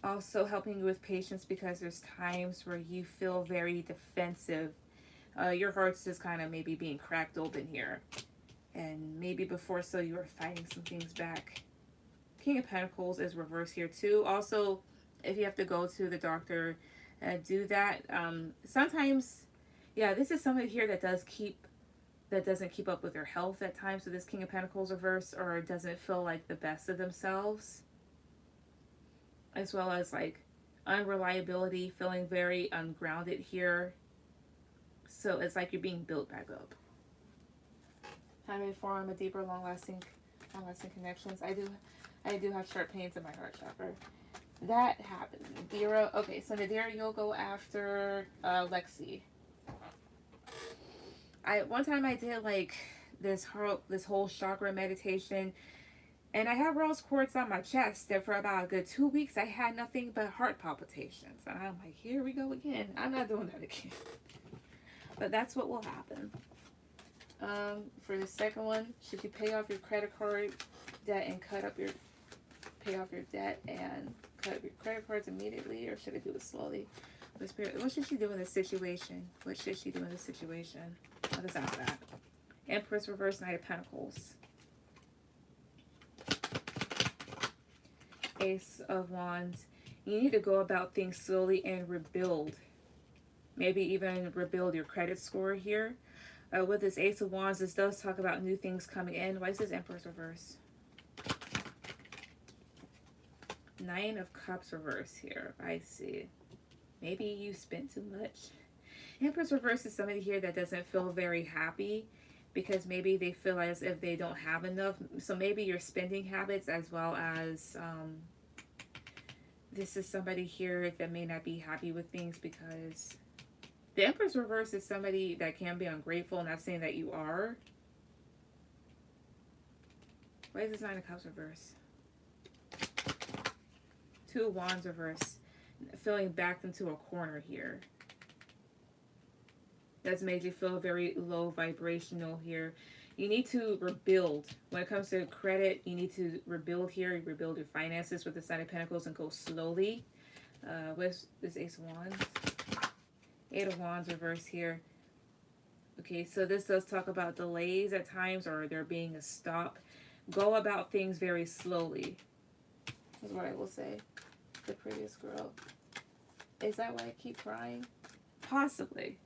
Also helping you with patience because there's times where you feel very defensive. Your heart's just kind of maybe being cracked open here. And maybe before so you were fighting some things back. King of Pentacles is reversed here too. Also, if you have to go to the doctor, do that. Sometimes, yeah, this is somebody here that doesn't keep up with their health at times. So this King of Pentacles reverse, or doesn't feel like the best of themselves, as well as like unreliability, feeling very ungrounded here. So it's like you're being built back up. How do I form a deeper, long-lasting connections? I do have sharp pains in my heart chakra. That happened. Nadira. Okay, so Nadira, you'll go after Lexi. One time I did like this whole chakra meditation, and I had rose quartz on my chest, and for about a good 2 weeks I had nothing but heart palpitations. And I'm like, here we go again. I'm not doing that again. But that's what will happen. For the second one, should you pay off your credit card debt and pay off your debt and cut up your credit cards immediately, or should I do it slowly? What should she do in this situation? What should she do in this situation? What is that? Empress reverse, Knight of Pentacles. Ace of Wands. You need to go about things slowly and rebuild. Maybe even rebuild your credit score here. With this Ace of Wands, this does talk about new things coming in. Why is this Empress reverse? Nine of Cups reverse here. I see. Maybe you spent too much. Empress reverse is somebody here that doesn't feel very happy because maybe they feel as if they don't have enough. So maybe your spending habits, as well as this is somebody here that may not be happy with things, because the Empress reverse is somebody that can be ungrateful. Not saying that you are. Why is this Nine of Cups reverse? Two of Wands reverse. Feeling backed into a corner here. That's made you feel very low vibrational here. You need to rebuild. When it comes to credit, you need to rebuild here. Rebuild your finances with the Nine of Pentacles and go slowly. With this Ace of Wands. Eight of Wands reverse here. Okay, so this does talk about delays at times, or there being a stop. Go about things very slowly, is what I will say. The prettiest girl. Is that why I keep crying? Possibly.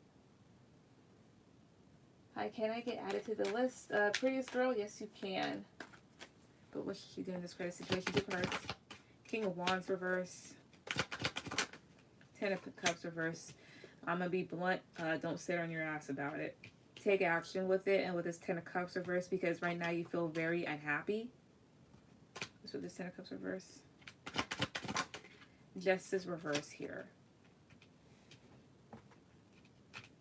Hi, can I get added to the list? Prettiest girl? Yes, you can. But what should she do in this credit situation? Do cards. King of Wands reverse. Ten of Cups reverse. I'm going to be blunt. Don't sit on your ass about it. Take action with it. And with this Ten of Cups reverse, because right now you feel very unhappy. That's what this Ten of Cups reverse. Justice reverse here.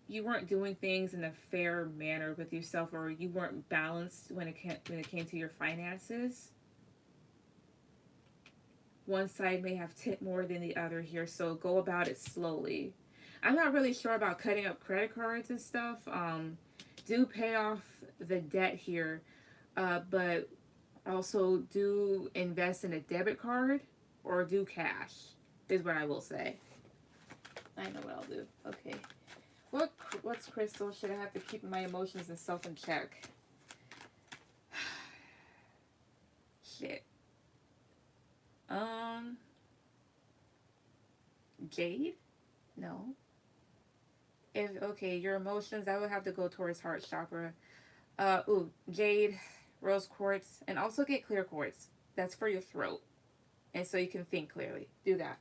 You weren't doing things in a fair manner with yourself, or you weren't balanced when it came to your finances. One side may have tipped more than the other here, so go about it slowly. I'm not really sure about cutting up credit cards and stuff. Do pay off the debt here, but also do invest in a debit card or do cash, is what I will say. I know what I'll do. Okay. What's crystal should I have to keep my emotions and self in check? Shit. Jade? No. Okay, your emotions, I would have to go towards heart chakra. Jade, rose quartz, and also get clear quartz. That's for your throat. And so you can think clearly. Do that.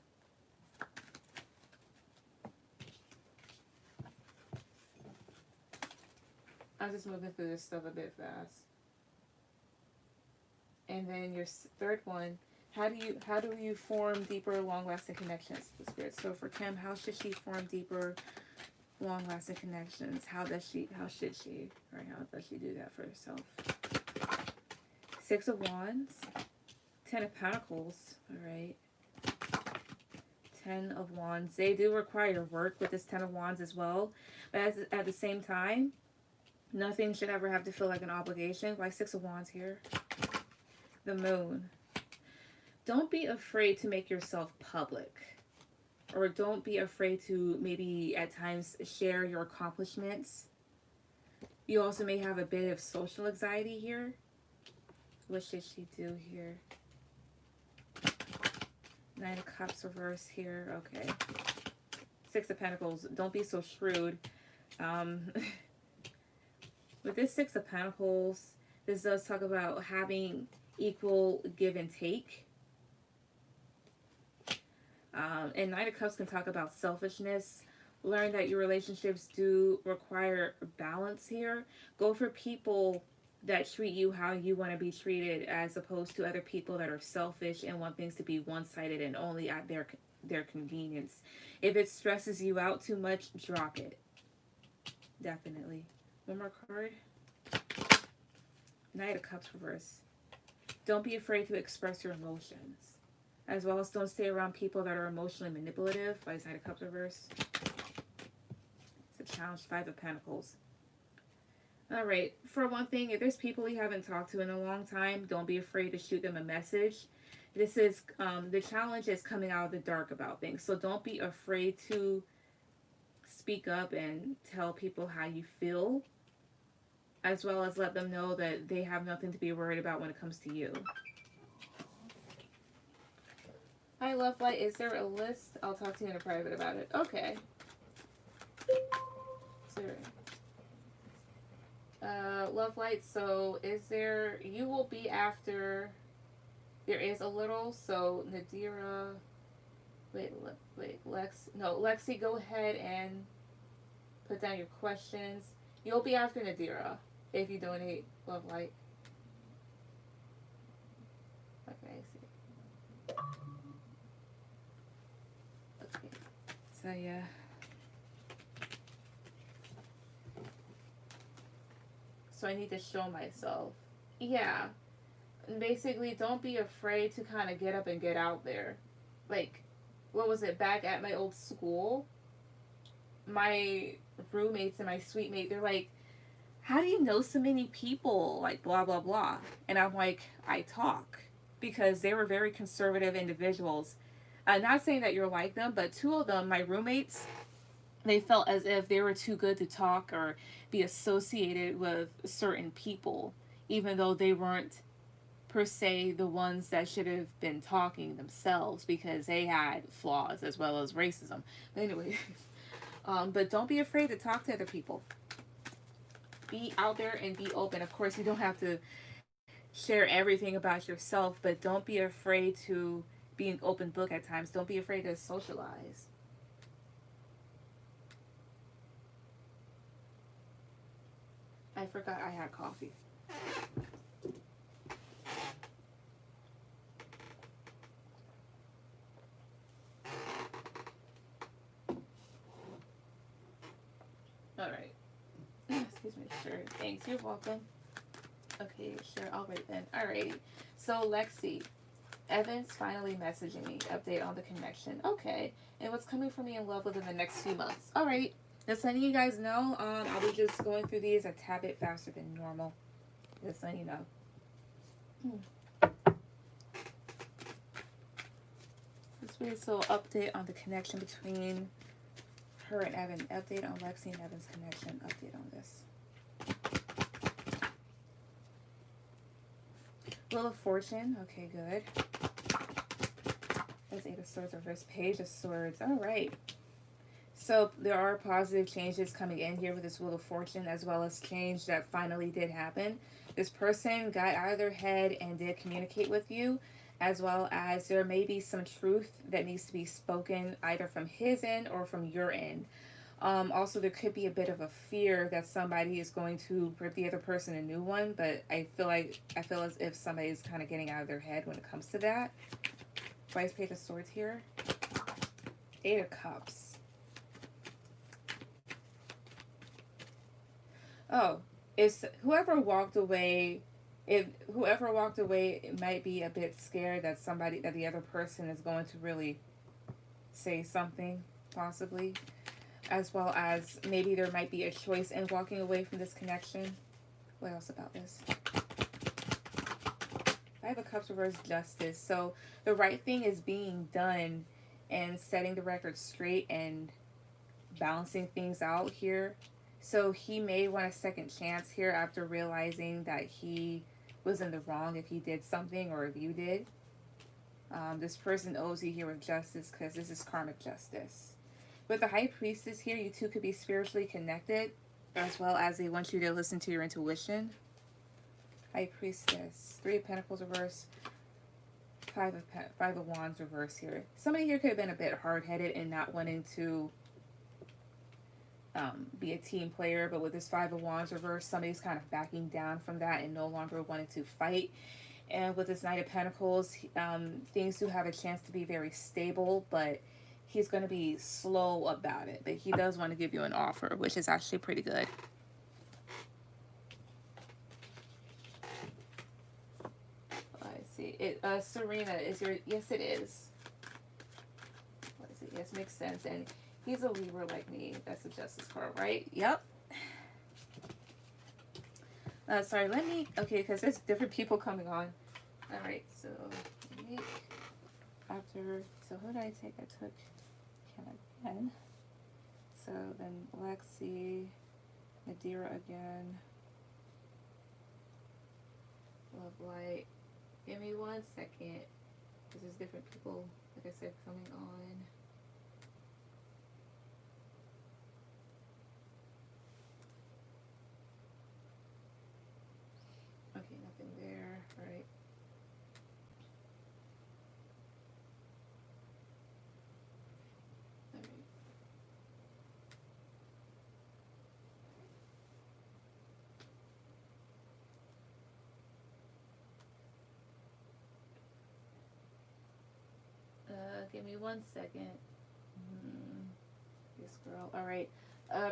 I'm just moving through this stuff a bit fast. And then your third one, how do you form deeper, long-lasting connections with spirit? So for Kim, how should she form deeper, long-lasting connections? How should she, or how does she do that for herself? Six of Wands, Ten of Pentacles, all right. 10 of Wands. They do require work with this 10 of Wands as well, but at the same time, nothing should ever have to feel like an obligation. Like 6 of Wands here. The Moon. Don't be afraid to make yourself public. Or don't be afraid to maybe at times share your accomplishments. You also may have a bit of social anxiety here. What should she do here? Nine of Cups reverse here. Okay. Six of Pentacles. Don't be so shrewd. With this Six of Pentacles, this does talk about having equal give and take. And Nine of Cups can talk about selfishness. Learn that your relationships do require balance here. Go for people that treat you how you want to be treated, as opposed to other people that are selfish and want things to be one-sided and only at their convenience. If it stresses you out too much, drop it. Definitely. One more card. Knight of Cups reverse. Don't be afraid to express your emotions. As well as don't stay around people that are emotionally manipulative. By Knight of Cups reverse. It's a challenge. Five of Pentacles. Alright, for one thing, if there's people you haven't talked to in a long time, don't be afraid to shoot them a message. This is, the challenge is coming out of the dark about things. So don't be afraid to speak up and tell people how you feel, as well as let them know that they have nothing to be worried about when it comes to you. Hi, Love Light. Is there a list? I'll talk to you in a private about it. Okay. Sorry. Love Light, so is there, you will be after, there is a little, so Nadira, Lexi, go ahead and put down your questions. You'll be after Nadira if you donate, Love Light. Okay, I see. Okay, so yeah. So I need to show myself. Yeah. Basically, don't be afraid to kind of get up and get out there. Like, what was it? Back at my old school, my roommates and my suite mate, they're like, how do you know so many people? Like, blah, blah, blah. And I'm like, I talk. Because they were very conservative individuals. Not saying that you're like them, but two of them, my roommates, they felt as if they were too good to talk or be associated with certain people, even though they weren't per se the ones that should have been talking themselves, because they had flaws as well as racism. But anyway, but don't be afraid to talk to other people. Be out there and be open. Of course, you don't have to share everything about yourself, but don't be afraid to be an open book at times. Don't be afraid to socialize. I forgot I had coffee. Alright. Excuse me, sure. Thanks, you're welcome. Okay, sure, I'll write then. Alrighty. So, Lexi, Evan's finally messaging me. Update on the connection. Okay. And what's coming for me in love within the next few months. Alright. Just letting you guys know, I'll be just going through these a tad bit faster than normal. Just letting you know. This way, so update on the connection between her and Evan. Update on Lexi and Evan's connection. Update on this. Wheel of Fortune. Okay, good. That's Eight of Swords, reverse Page of Swords. All right. So there are positive changes coming in here with this Wheel of Fortune, as well as change that finally did happen. This person got out of their head and did communicate with you, as well as there may be some truth that needs to be spoken either from his end or from your end. Also, there could be a bit of a fear that somebody is going to rip the other person a new one, but I feel as if somebody's kind of getting out of their head when it comes to that. Vice Page of Swords here. Eight of Cups. Oh, if whoever walked away, it might be a bit scared that the other person is going to really say something, possibly. As well as maybe there might be a choice in walking away from this connection. What else about this? Five of Cups reverse Justice. So the right thing is being done and setting the record straight and balancing things out here. So he may want a second chance here after realizing that he was in the wrong if he did something or if you did. This person owes you here with justice because this is karmic justice. With the High Priestess here, you two could be spiritually connected, as well as they want you to listen to your intuition. High Priestess, Three of Pentacles reverse, Five of Wands reverse here. Somebody here could have been a bit hard-headed and not wanting to be a team player, but with this Five of Wands reverse, somebody's kind of backing down from that and no longer wanting to fight. And with this Knight of Pentacles, things do have a chance to be very stable, but he's going to be slow about it. But he does want to give you an offer, which is actually pretty good. I see. Serena, is your... Yes, it is. What is it? Yes, makes sense. And he's a Libra like me. That's the Justice card, right? Yep. Sorry, let me... Okay, because there's different people coming on. Alright, so... After... So who did I take? I took... again. So then Lexi, Nadira again. Love Light. Give me 1 second. Because there's different people, like I said, coming on. Okay, nothing there. Right. Give me 1 second. This girl. Alright.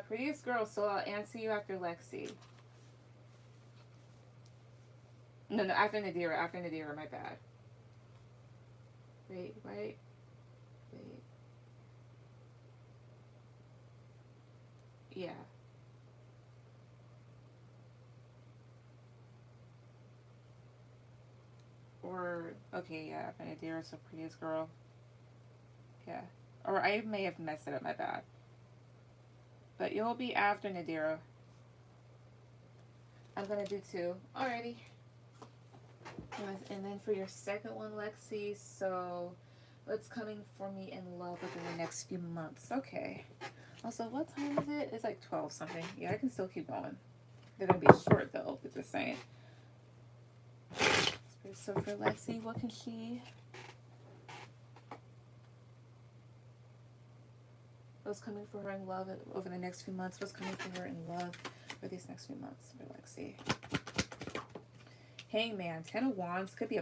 Prettiest girl, so I'll answer you after Lexi. No, after Nadira. After Nadira, my bad. Wait. Yeah. Or, okay, yeah, after Nadira, so prettiest girl. Yeah. Or I may have messed it up, my bad. But you'll be after Nadira. I'm going to do 2. Alrighty. And then for your second one, Lexi, so what's coming for me in love within the next few months? Okay. Also, what time is it? It's like 12 something. Yeah, I can still keep going. They're going to be short, though, but just saying. So for Lexi, what can she... What's coming for her in love over the next few months? What's coming for her in love for these next few months for Lexi? Hangman, 10 of Wands. Could be a